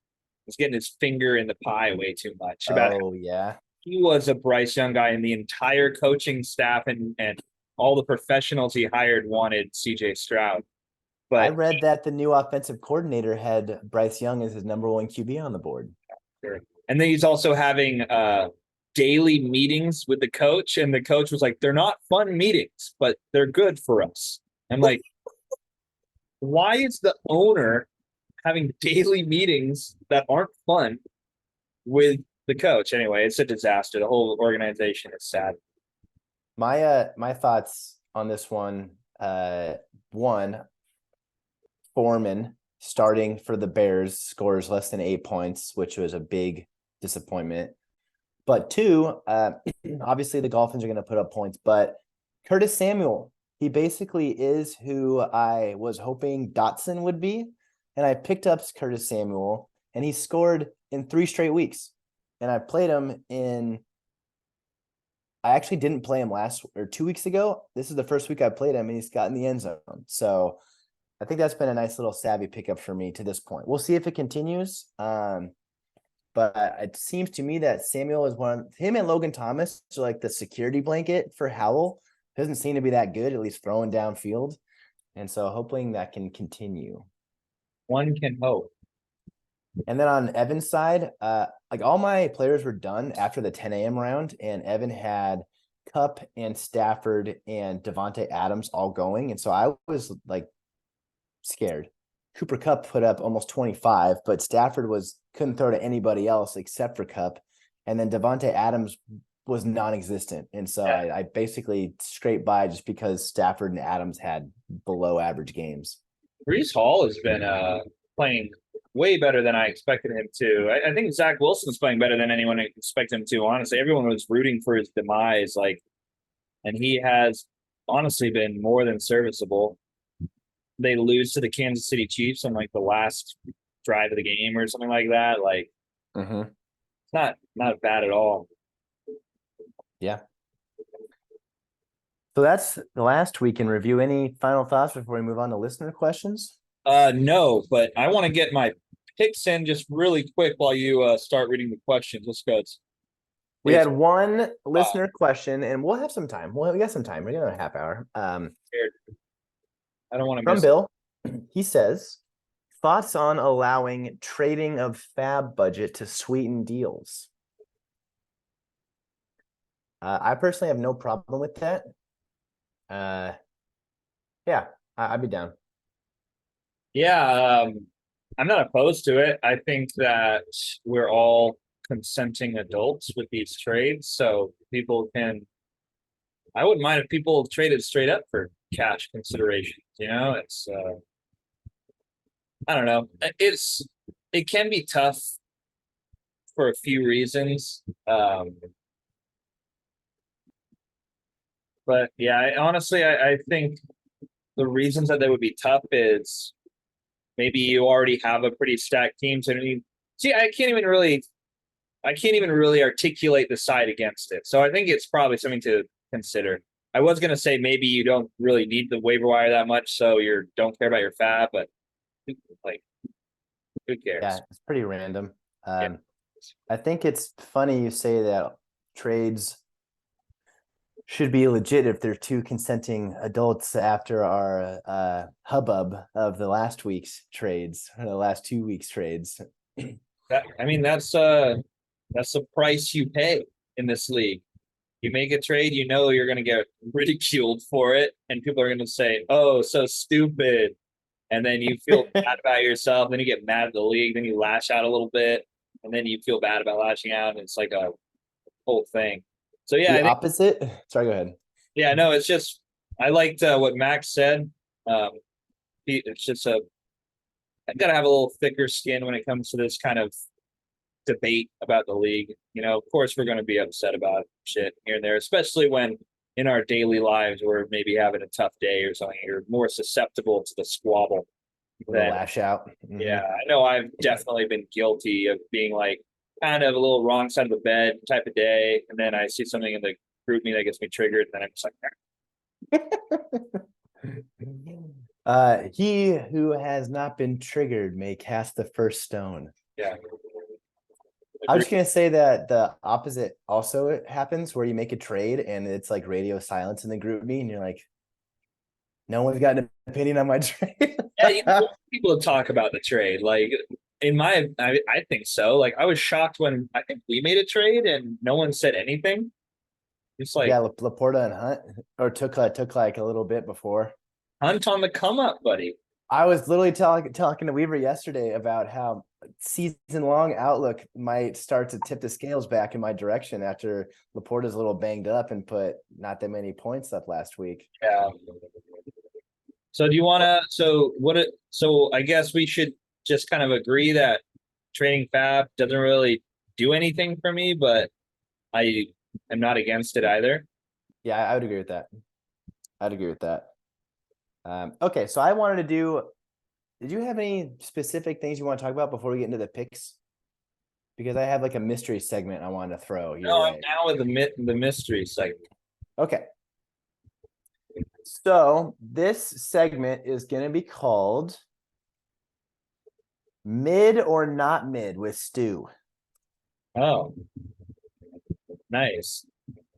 is getting his finger in the pie way too much. Yeah. He was a Bryce Young guy, and the entire coaching staff and all the professionals he hired wanted CJ Stroud. But I read that the new offensive coordinator had Bryce Young as his number 1 QB on the board. And then he's also having daily meetings with the coach, and the coach was like, they're not fun meetings, but they're good for us. I'm like, why is the owner having daily meetings that aren't fun with the coach? Anyway, it's a disaster. The whole organization is sad. My thoughts on this one, one, Foreman starting for the Bears scores less than 8 points, which was a big disappointment. But 2, obviously the Dolphins are going to put up points, but Curtis Samuel, he basically is who I was hoping Dotson would be. And I picked up Curtis Samuel, and he scored in 3 straight weeks. And I played him I actually didn't play him 2 weeks ago. This is the first week I played him, and he's got in the end zone. So I think that's been a nice little savvy pickup for me to this point. We'll see if it continues. But it seems to me that Samuel is him and Logan Thomas are like the security blanket for Howell. Doesn't seem to be that good, at least throwing downfield. And so hoping that can continue. One can hope. And then on Evan's side, like all my players were done after the 10 a.m. round, and Evan had Kupp and Stafford and Devontae Adams all going. And so I was like scared. Cooper Kupp put up almost 25, but Stafford couldn't throw to anybody else except for Kupp. And then Devontae Adams was non-existent. And so I basically scraped by just because Stafford and Adams had below average games. Breece Hall has been playing way better than I expected him to. I think Zach Wilson's playing better than anyone expected him to, honestly. Everyone was rooting for his demise, and he has honestly been more than serviceable. They lose to the Kansas City Chiefs on like the last drive of the game or something like that. Like, it's not bad at all. Yeah. So that's the last week in review. Any final thoughts before we move on to listener questions? No, but I want to get my picks in just really quick while you start reading the questions. Let's go. We had one listener question, and we'll have some time. We got some time. We're going to a half hour. I don't want to from miss Bill. He says, thoughts on allowing trading of fab budget to sweeten deals? I personally have no problem with that. Uh, yeah, I'd be down. Yeah, I'm not opposed to it. I think that we're all consenting adults with these trades, so people can. I wouldn't mind if people traded straight up for cash considerations. It's I don't know. It can be tough for a few reasons. But yeah, honestly, I think the reasons that they would be tough is maybe you already have a pretty stacked team. So see, I can't even really articulate the side against it. So I think it's probably something to consider. I was gonna say maybe you don't really need the waiver wire that much, so you don't care about your fab, but like who Yeah, cares? it's pretty random. Yeah. I think it's funny you say that trades should be legit if they're two consenting adults after our hubbub of the last week's trades, or the last 2 weeks trades. I mean that's the price you pay in this league. You make a trade, you're going to get ridiculed for it, and people are going to say, "Oh, so stupid," and then you feel bad about yourself. Then you get mad at the league. Then you lash out a little bit, and then you feel bad about lashing out. And it's like a whole thing. So yeah, The I think opposite. Sorry, go ahead. yeah, no, it's just I liked what Max said. Um, it's just I gotta have a little thicker skin when it comes to this kind of debate about the league. Of course, we're going to be upset about shit here and there, especially when in our daily lives we're maybe having a tough day or something. You're more susceptible to the squabble The than, lash out. yeah, I know I've definitely been guilty of being like kind of a little wrong side of the bed type of day. And then I see something in the group me that gets me triggered. And then I'm just like, He who has not been triggered may cast the first stone. yeah. I was just gonna say that the opposite also it happens where you make a trade and it's like radio silence in the group me, and you're like, no one's got an opinion on my trade. Yeah, you want people to talk about the trade. Like I think so. Like I was shocked when I think we made a trade and no one said anything. It's like Yeah, Laporta and Hunt, or took like a little bit before. Hunt on the come up, buddy. I was literally talking to Weaver yesterday about how season long outlook might start to tip the scales back in my direction after Laporta's a little banged up and put not that many points up last week. Yeah. So do you want to? So I guess we should just kind of agree that trading Fab doesn't really do anything for me, but I am not against it either. Yeah, I would agree with that. I'd agree with that. Okay, so I wanted to do. Did you have any specific things you want to talk about before we get into the picks? Because I have like a mystery segment I want to throw your No, I'm way. down with the mystery segment. Okay. So this segment is going to be called Mid or Not Mid with Stu. Oh, nice.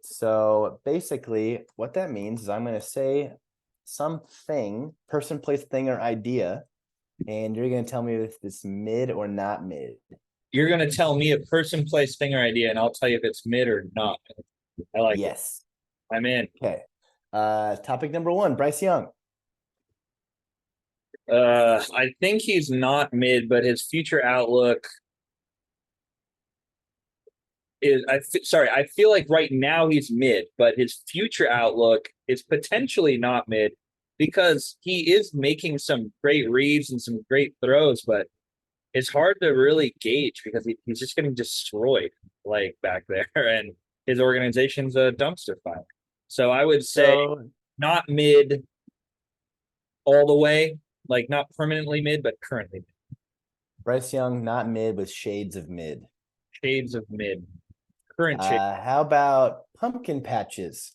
So basically, what that means is I'm going to say something, person, place, thing, or idea, and you're going to tell me if it's mid or not mid. You're gonna tell me a person, place, thing, or idea, and I'll tell you if it's mid or not. I like it. Yes. I'm in. Okay. Topic number 1, Bryce Young. I think he's not mid, but his future outlook is. Sorry, I feel like right now he's mid, but his future outlook is potentially not mid because he is making some great reads and some great throws, but it's hard to really gauge because he's just getting destroyed like back there, and his organization's a dumpster fire. So I would say So not mid all the way, like not permanently mid, but currently mid. Bryce Young, not mid with shades of mid. Shades of mid. Current shade. How about pumpkin patches?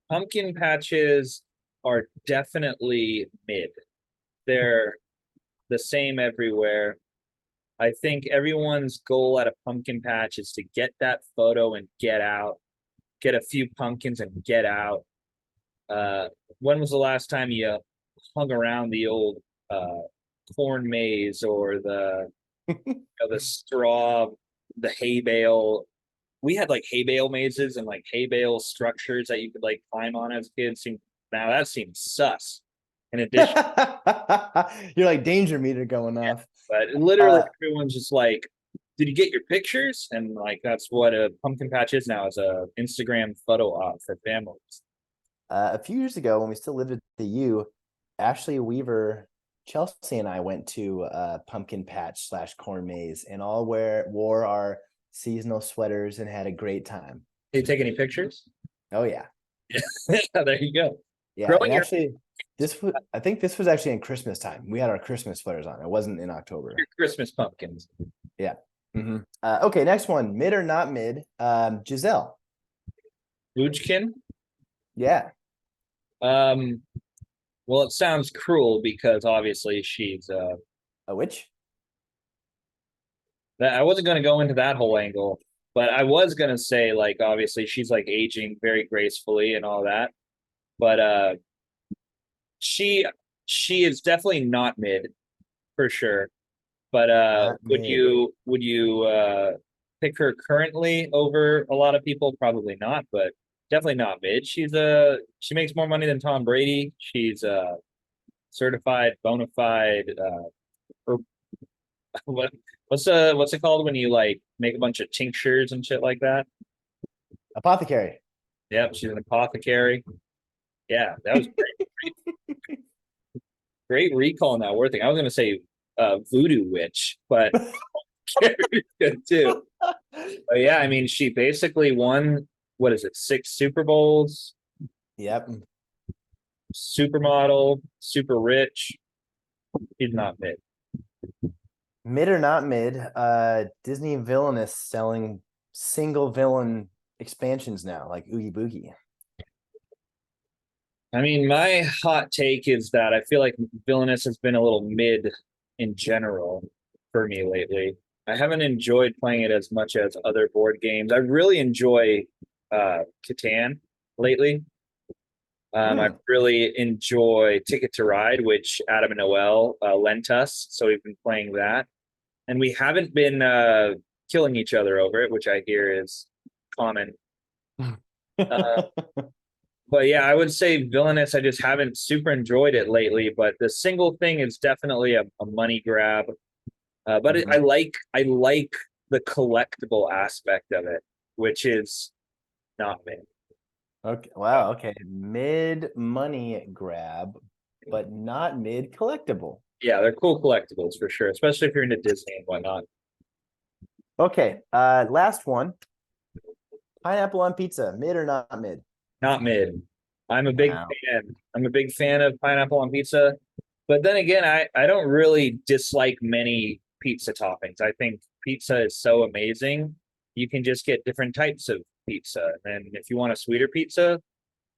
Pumpkin patches are definitely mid. They're the same everywhere. I think everyone's goal at a pumpkin patch is to get that photo and get out, get a few pumpkins and get out. When was the last time you hung around the old corn maze or the straw, the hay bale? we had like hay bale mazes and like hay bale structures that you could like climb on as kids. Now that seems sus. In addition, You're like danger meter going off. but literally Uh, everyone's just like, "Did you get your pictures?" And like that's what a pumpkin patch is now, is a Instagram photo op for families. a few years ago, when we still lived at the U, Ashley Weaver, Chelsea, and I went to pumpkin patch / corn maze, and all wore our seasonal sweaters and had a great time. Did you take any pictures? Oh yeah, There you go. yeah. And Growing your, actually, I think this was actually in Christmas time. We had our Christmas sweaters on. It wasn't in October. your Christmas pumpkins. Yeah. Okay, next one. Mid or not mid? Giselle. Bujkin. Yeah. Well, it sounds cruel because obviously she's A witch? that I wasn't gonna go into that whole angle, but I was gonna say like obviously she's like aging very gracefully and all that. But she she is definitely not mid for sure. But Not would mid. you pick her currently over a lot of people? Probably not, but definitely not mid. She makes more money than Tom Brady. She's certified bona fide or what what's it called when you like make a bunch of tinctures and shit like that? Apothecary. Yep, she's an apothecary. Yeah, that was great recall on that word thing. I was gonna say voodoo witch, but good too. But yeah, I mean, she basically won, what is it, 6 Super Bowls, Yep. supermodel, super rich. She's not mid. Mid or not mid? Disney Villainous selling single villain expansions now, like Oogie Boogie. I mean, my hot take is that I feel like Villainous has been a little mid in general for me lately. I haven't enjoyed playing it as much as other board games. I really enjoy Catan lately. I really enjoy Ticket to Ride, which Adam and Noel lent us, so we've been playing that, and we haven't been killing each other over it, which I hear is common. Uh, but yeah, I would say Villainous. I just haven't super enjoyed it lately. But the single thing is definitely a money grab. But I like the collectible aspect of it, which is not me. Okay. Wow. Okay. Mid money grab, but not mid collectible. Yeah, they're cool collectibles for sure, especially if you're into Disney and whatnot. Okay. Last one. Pineapple on pizza. Mid or not mid? Not mid. I'm a big Wow. fan. I'm a big fan of pineapple on pizza. But then again, I don't really dislike many pizza toppings. I think pizza is so amazing. You can just get different types of pizza. And if you want a sweeter pizza,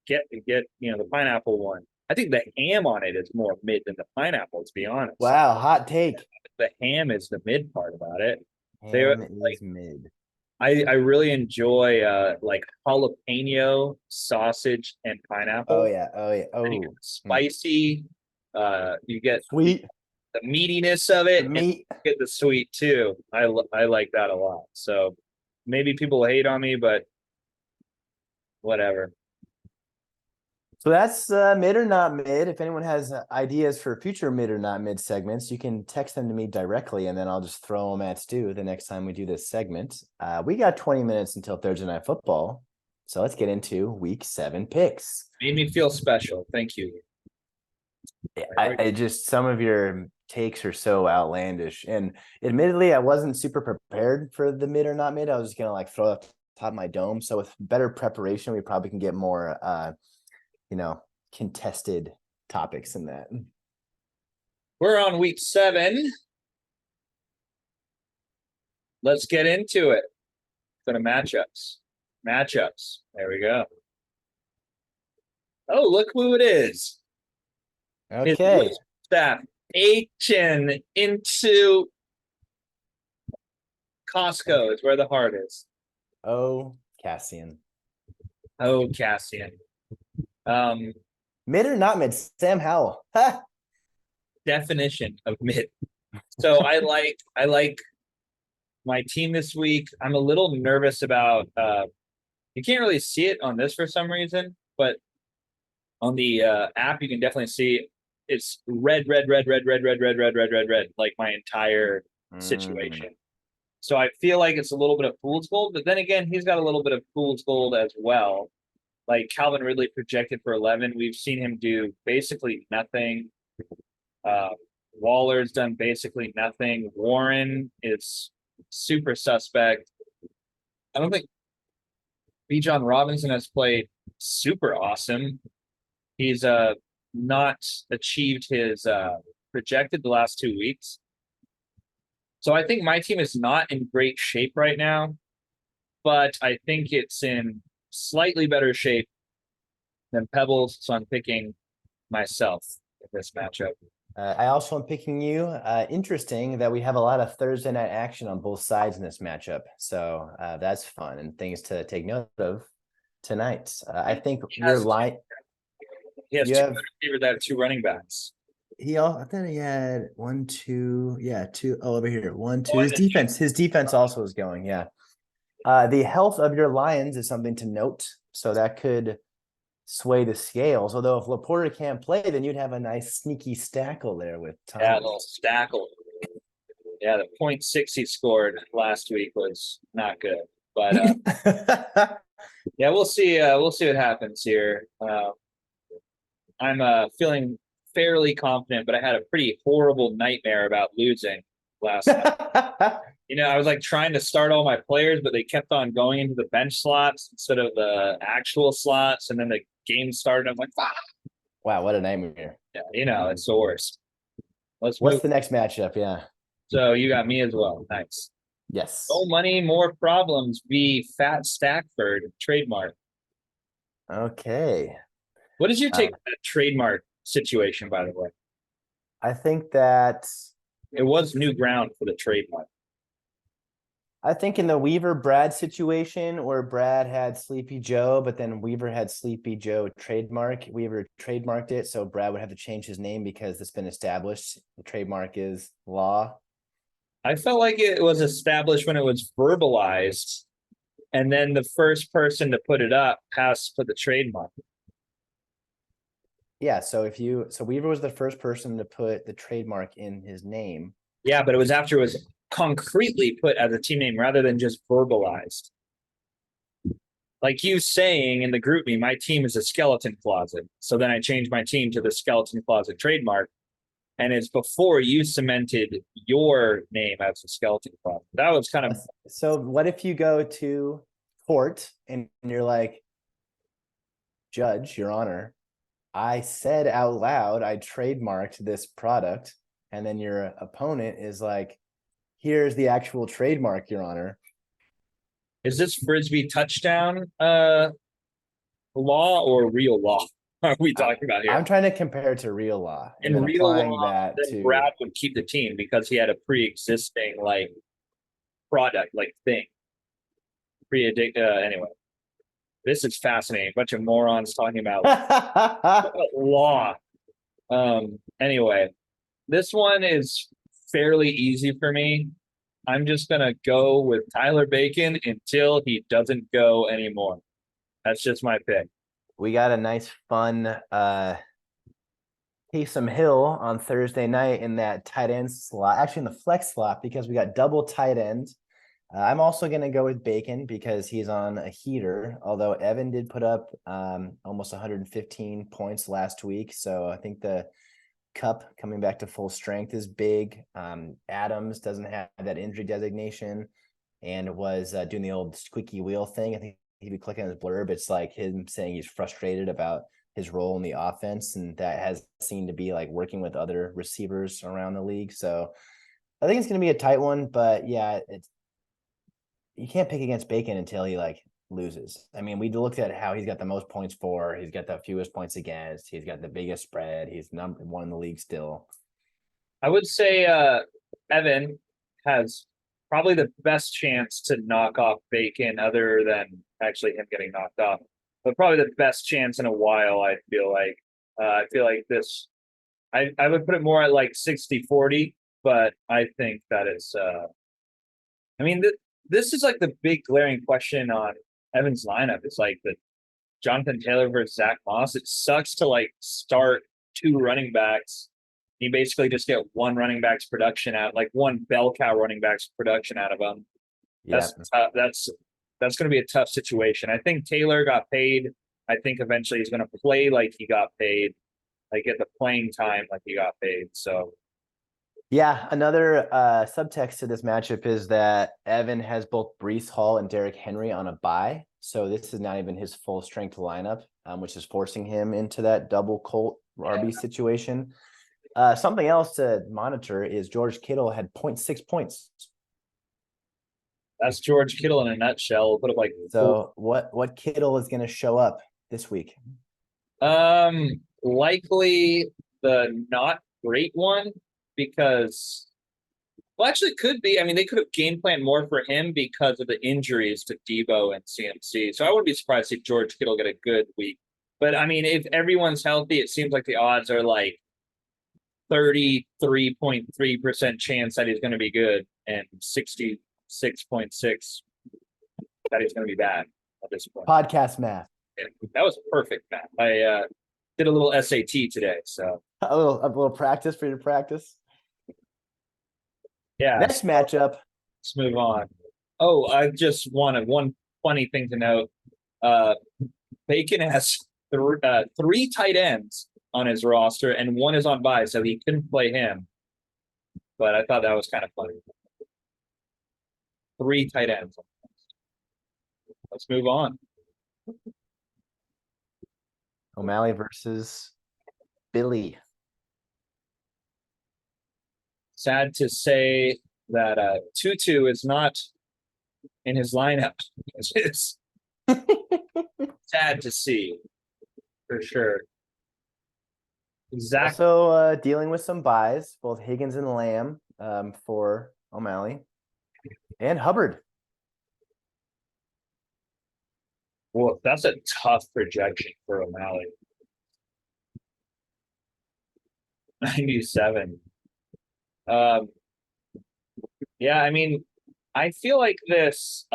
get the pineapple one. I think the ham on it is more mid than the pineapple, to be honest. Wow. Hot take. The ham is the mid part about it. They're Ham like is mid. I really enjoy like jalapeno sausage and Oh pineapple. yeah. Oh yeah. And you Oh, get spicy. You get sweet. the meatiness of The it, and meat. you get the sweet too. I like that a lot. So maybe people hate on me, but whatever. So that's mid or not mid. If anyone has ideas for future mid or not mid segments, you can text them to me directly, and then I'll just throw them at Stu the next time we do this segment. We got 20 minutes until Thursday Night Football, so let's get into Week 7 picks. Made me feel special. Thank you. I just some of your takes are so outlandish, and admittedly, I wasn't super prepared for the mid or not mid. I was just gonna like throw it off the top of my dome. So with better preparation, we probably can get more contested topics in that. We're on week 7. Let's get into it. For the matchups. There we go. Oh, look who it is. Okay. Staff Achen into Costco is where the heart is. Oh, Cassian. Oh, Cassian. Mid or not mid? Sam Howell. Ha! Definition of mid. So I like my team this week. I'm a little nervous about you can't really see it on this for some reason, but on the app you can definitely see it's red, red, red, red, red, red, red, red, red, red, red, like my entire Mm. situation. So I feel like it's a little bit of fool's gold, but then again, he's got a little bit of fool's gold as well. Like Calvin Ridley projected for 11. We've seen him do basically nothing. Uh, Waller's done basically nothing. Warren is super suspect. I don't think Bijan Robinson has played super awesome. He's not achieved his projected the last 2 weeks. So I think my team is not in great shape right now, but I think it's in slightly better shape than Pebbles. So I'm picking myself in this matchup. I also am picking you. Interesting that we have a lot of Thursday night action on both sides in this matchup. So that's fun and things to take note of tonight. I think your line. He has You two have receivers that have two running backs. I thought he had one, two, yeah, two. Oh, over here, one, two. Oh, His defense also is going. Yeah. The health of your Lions is something to note. So that could sway the scales. Although if Laporta can't play, then you'd have a nice sneaky stackle there with yeah, a Thomas. little stackle. Yeah, the .6 he scored last week was not good, but yeah, we'll see. We'll see what happens here. I'm feeling fairly confident, but I had a pretty horrible nightmare about losing last night. I was like trying to start all my players, but they kept on going into the bench slots instead of the actual slots, and then the game started. I'm like, ah! Wow, what a nightmare. Yeah, it's the worst. Let's What's move. the next matchup? Yeah. So you got me as well. Nice. Yes. No money, more problems. Be Fat Stackford trademark. Okay. What did you Uh, take that trademark situation, by the way? I think that It was new ground for the trademark. in the Weaver Brad situation where Brad had Sleepy Joe, but then Weaver had Sleepy Joe trademark. Weaver trademarked it, so Brad would have to change his name because it's been established. The trademark is law. I felt like it was established when it was verbalized, and then the first person to put it up has to put the trademark. Yeah, so Weaver was the first person to put the trademark in his name. Yeah, but it was after it was concretely put as a team name rather than just verbalized. Like you saying in the group me, my team is a skeleton closet. So then I changed my team to the skeleton closet trademark. And it's before you cemented your name as a skeleton closet. That was kind of So what if you go to court and you're like, Judge, Your Honor, I said out loud I trademarked this product, and then your opponent is like, here's the actual trademark, Your Honor. is this frisbee touchdown law or real law are we talking about here? I'm trying to compare it to real law and In then real applying law, that then to Brad would keep the team because he had a pre-existing like product, like thing. Anyway, this is fascinating. A bunch of morons talking about law. Anyway, this one is fairly easy for me. I'm just gonna go with Tyler Bacon until he doesn't go anymore. That's just my pick. We got a nice fun Taysom Hill on Thursday night in that tight end slot, actually in the flex slot, because we got double tight end. I'm also going to go with Bacon because he's on a heater, although Evan did put up almost 115 points last week. So I think the Cup coming back to full strength is big. Adams doesn't have that injury designation and was doing the old squeaky wheel thing. I think if you click on his blurb, it's like him saying he's frustrated about his role in the offense, and that has seemed to be like working with other receivers around the league. So I think it's going to be a tight one, but yeah, you can't pick against Bacon until he like loses. I mean, we looked at how he's got the most points for, he's got the fewest points against, he's got the biggest spread, he's number one in the league still. I would say Evan has probably the best chance to knock off Bacon, other than actually him getting knocked off. But probably the best chance in a while, I feel like. I feel like this, I would put it more at like 60-40, but I think that it's I mean, this is like the big glaring question on Evan's lineup. It's like the Jonathan Taylor versus Zach Moss. It sucks to like start two running backs. You basically just get one running back's production out, like one bell cow running back's production out of them. Yeah. That's going to be a tough situation. I think Taylor got paid. I think eventually he's going to play like he got paid, like at the playing time like he got paid. So Yeah, another subtext to this matchup is that Evan has both Breece Hall and Derrick Henry on a bye. So this is not even his full strength lineup, which is forcing him into that double Colt RB situation. Something else to monitor is George Kittle had 0.6 points. that's George Kittle in a nutshell. Put up like So what Kittle is going to show up this week? likely the not great one because well actually could be. I mean, they could have game planned more for him because of the injuries to Debo and CMC. So I wouldn't be surprised if George Kittle get a good week. But I mean, if everyone's healthy, it seems like the odds are like 33.3% chance that he's going to be good and 66.6 that he's going to be bad at this point. Podcast math. Yeah, that was perfect, Matt. I did a little SAT today, so A little practice for your practice. yeah. Next matchup. Let's move on. Oh, I just wanted one funny thing to note. Bacon has three tight ends on his roster, and one is on bye, so he couldn't play him. But I thought that was kind of funny. Three tight ends. Let's move on. O'Malley versus Billy. Sad to say that Tutu is not in his lineup. It's sad to see, for sure. Exactly. Also dealing with some buys, both Higgins and Lamb for O'Malley. And Hubbard. Well, that's a tough projection for O'Malley. 97. Yeah, I mean, I feel like this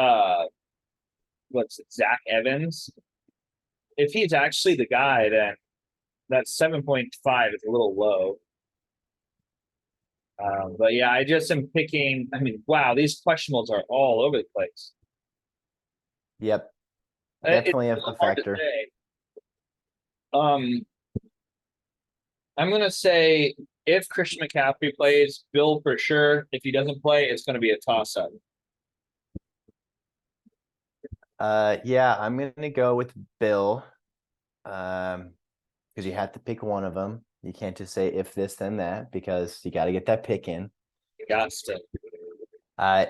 what's it, Zach Evans? If he's actually the guy, then that 7.5 is a little low. But yeah, I just am picking. I mean, wow, these questionables are all over the place. Yep. Definitely a factor. I'm gonna say if Christian McCaffrey plays, Bill for sure. If he doesn't play, it's gonna be a toss-up. Yeah, I'm gonna go with Bill. Because you have to pick one of them. You can't just say if this, then that, because you got to get that pick in. Got to.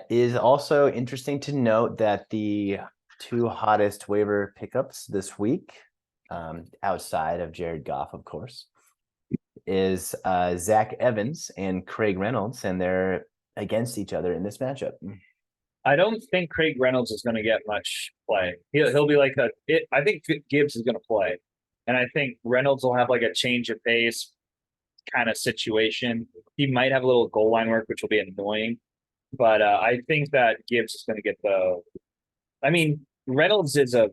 Is also interesting to note that the two hottest waiver pickups this week, outside of Jared Goff, of course, is Zach Evans and Craig Reynolds, and they're against each other in this matchup. I don't think Craig Reynolds is going to get much play. He'll be like I think Gibbs is going to play, and I think Reynolds will have like a change of pace kind of situation. He might have a little goal line work, which will be annoying, but I think that Gibbs is going to get the. I mean, Reynolds is a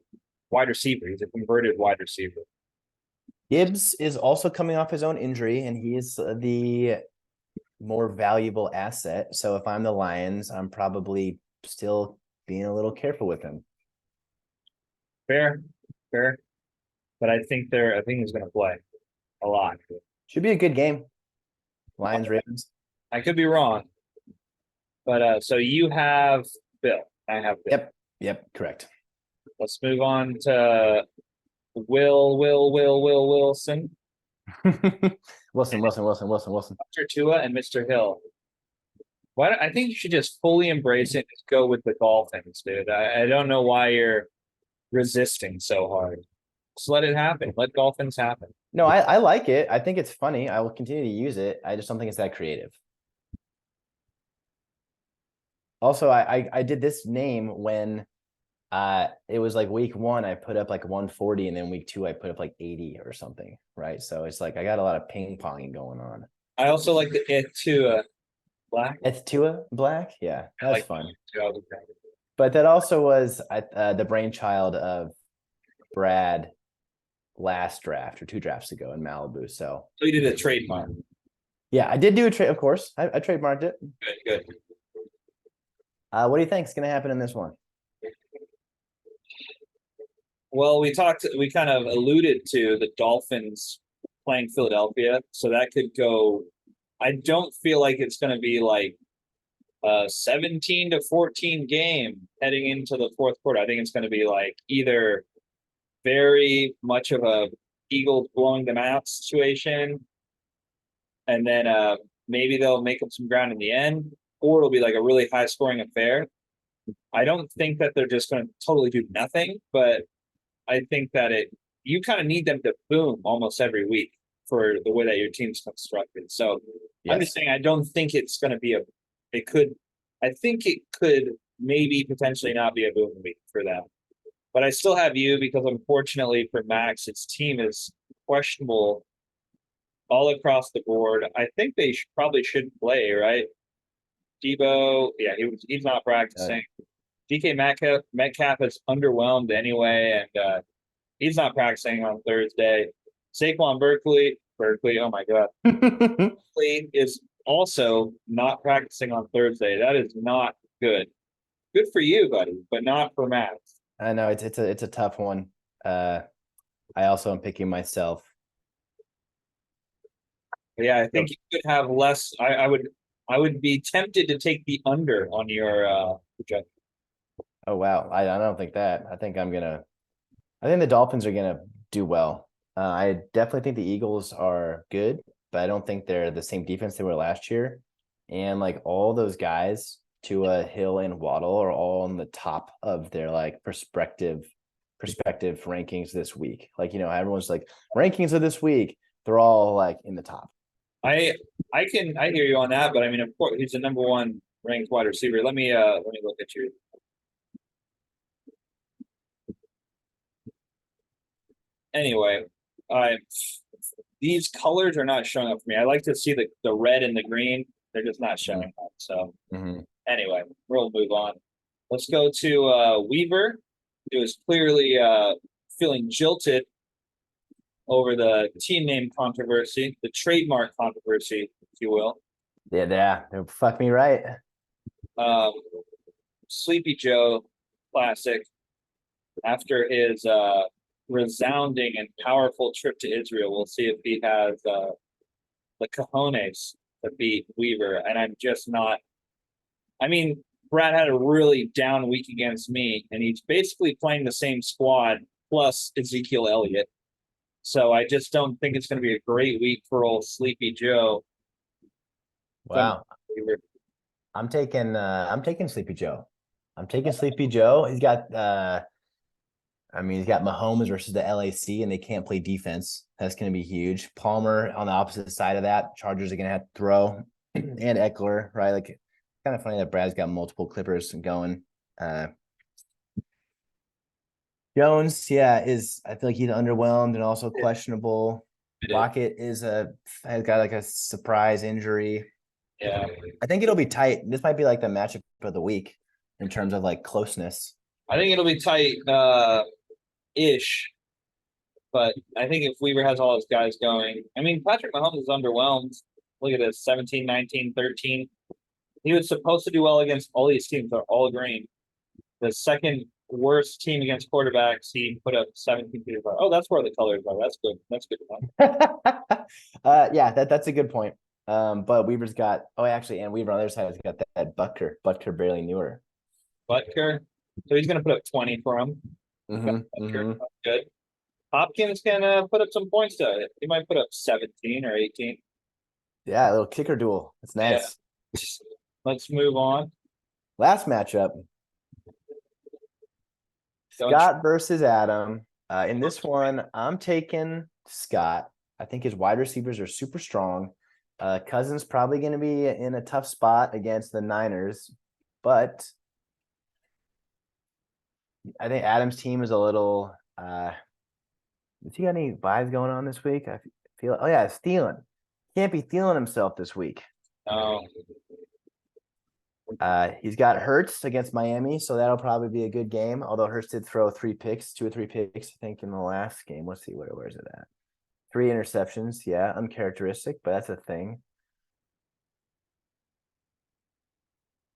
wide receiver. He's a converted wide receiver. Gibbs is also coming off his own injury, and he is the more valuable asset. So if I'm the Lions, I'm probably still being a little careful with him. Fair. But I think he's going to play a lot. Should be a good game. Lions, Ravens. I could be wrong. But so you have Bill. I have Bill. Yep, correct. Let's move on to Wilson. Wilson. Mr. Tua and Mr. Hill. I think you should just fully embrace it and just go with the Dolphins, dude. I don't know why you're resisting so hard. Just let it happen. Let Dolphins happen. No, I like it. I think it's funny. I will continue to use it. I just don't think it's that creative. Also, I did this name when it was like week 1, I put up like 140, and then week 2, I put up like 80 or something, right? So it's like I got a lot of ping ponging going on. I also like the it too. Black. It's Tua Black. Yeah, I that's like fun. Tua. But that also was the brainchild of Brad last draft or 2 drafts ago in Malibu. So So you did a trademark. yeah, I did do a trade, of course. I trademarked it. Good. What do you think is going to happen in this one? Well, we kind of alluded to the Dolphins playing Philadelphia, so that could go. I don't feel like it's going to be like a 17-14 game heading into the fourth quarter. I think it's going to be like either very much of a Eagles blowing them out situation, and then maybe they'll make up some ground in the end, or it'll be like a really high scoring affair. I don't think that they're just going to totally do nothing, but I think that you kind of need them to boom almost every week for the way that your team's constructed. So I'm just saying I don't think it's going to be I think it could maybe potentially not be a boom week for them. But I still have you because unfortunately for Max, its team is questionable all across the board. I think they probably should play, right? Debo, yeah, he's not practicing. DK Metcalf is underwhelmed anyway, and he's not practicing on Thursday. Saquon Berkeley, oh my God, Berkeley is also not practicing on Thursday. That is not good. Good for you, buddy, but not for Max. I know it's a tough one. I also am picking myself. But yeah, I think you could have less. I would be tempted to take the under on your projection. Oh wow, I don't think that. I think the Dolphins are gonna do well. I definitely think the Eagles are good, but I don't think they're the same defense they were last year. And like all those guys, Tua, Hill, and Waddle are all on the top of their like perspective rankings this week. Like, everyone's like rankings of this week, they're all like in the top. I hear you on that, but I mean, of course, he's the number one ranked wide receiver. Let me look at you. Anyway, these colors are not showing up for me. I like to see the red and the green. They're just not showing up. So anyway, we'll move on. Let's go to Weaver, who is clearly feeling jilted over the team name controversy, the trademark controversy, if you will. Yeah, fuck me right. Sleepy Joe classic after his resounding and powerful trip to Israel. We'll see if he has the cojones to beat Weaver. And I'm just not. I mean, Brad had a really down week against me, and he's basically playing the same squad plus Ezekiel Elliott. So I just don't think it's going to be a great week for old Sleepy Joe. Wow. I'm taking Sleepy Joe. I'm taking Sleepy Joe. He's got he's got Mahomes versus the LAC, and they can't play defense. That's going to be huge. Palmer on the opposite side of that. Chargers are going to have to throw, and Eckler, right? Like, kind of funny that Brad's got multiple Clippers going. Jones, I feel like he's underwhelmed and also questionable. Lockett has got like a surprise injury. Yeah, I think it'll be tight. This might be like the matchup of the week in terms of like closeness. I think it'll be tight ish. But I think if Weaver has all his guys going, I mean, Patrick Mahomes is underwhelmed. Look at this 17, 19, 13. He was supposed to do well against all these teams, they're all green. The second worst team against quarterbacks, he put up 17 feet. Oh, that's where the colors are. That's good. That's good. That's a good point. But Weaver's got and Weaver on the other side has got that Butker barely newer. Butker. So he's gonna put up 20 for him. Good. Hopkins can put up some points to it. He might put up 17 or 18. Yeah, a little kicker duel. It's nice. Yeah. Let's move on. Last matchup. Scott versus Adam. In this one, I'm taking Scott. I think his wide receivers are super strong. Cousins probably going to be in a tough spot against the Niners, but I think Adam's team is a little. Does he got any vibes going on this week? I feel. Oh yeah, Thielen can't be Thielen himself this week. Oh, He's got Hurts against Miami, so that'll probably be a good game. Although Hurts did throw 2 or 3 picks, I think, in the last game. Let's see where's it at? 3 interceptions. Yeah, uncharacteristic, but that's a thing.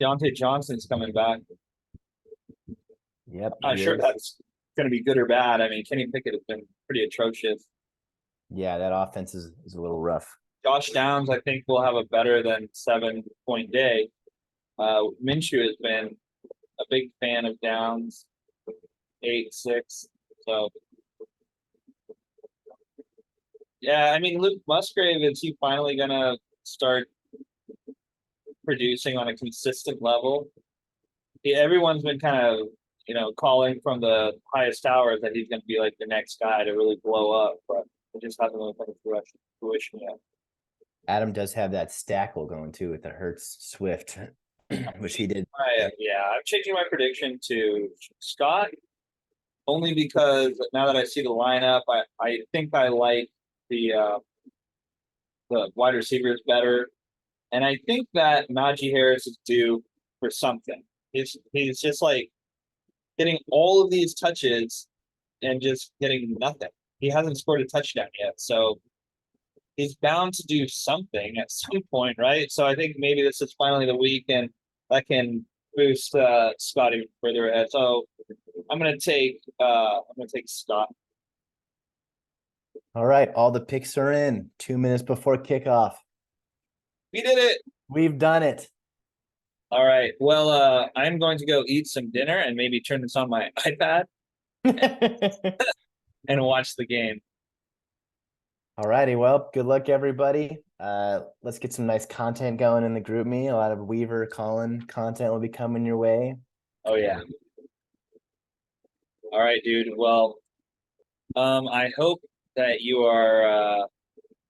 Deontay Johnson's coming back. Yep, Not he sure is. that's going to be good or bad. I mean, Kenny Pickett has been pretty atrocious. Yeah, that offense is a little rough. Josh Downs, I think, will have a better than 7 point day. Minshew has been a big fan of Downs, 8-6. So, yeah, I mean, Luke Musgrave, is he finally going to start producing on a consistent level? Everyone's been kind of, calling from the highest towers that he's going to be like the next guy to really blow up, but it just hasn't really come to fruition yet. Adam does have that stackle going too with the Hurts Swift, which he did. Yeah, I'm changing my prediction to Scott only because now that I see the lineup, I think I like the wide receivers better, and I think that Najee Harris is due for something. He's just like getting all of these touches and just getting nothing. He hasn't scored a touchdown yet, so he's bound to do something at some point, right? So I think maybe this is finally the week, and that can boost Scott even further ahead. So I'm gonna take Scott. All right, all the picks are in. 2 minutes before kickoff. We did it. We've done it. All right. Well, I'm going to go eat some dinner and maybe turn this on my iPad and watch the game. All righty. Well, good luck, everybody. Let's get some nice content going in the group me. A lot of Weaver, Collin content will be coming your way. Oh yeah. All right, dude. Well, I hope that you are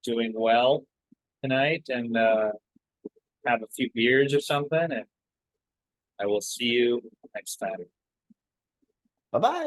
doing well tonight and have a few beers or something, and I will see you next time. Bye-bye.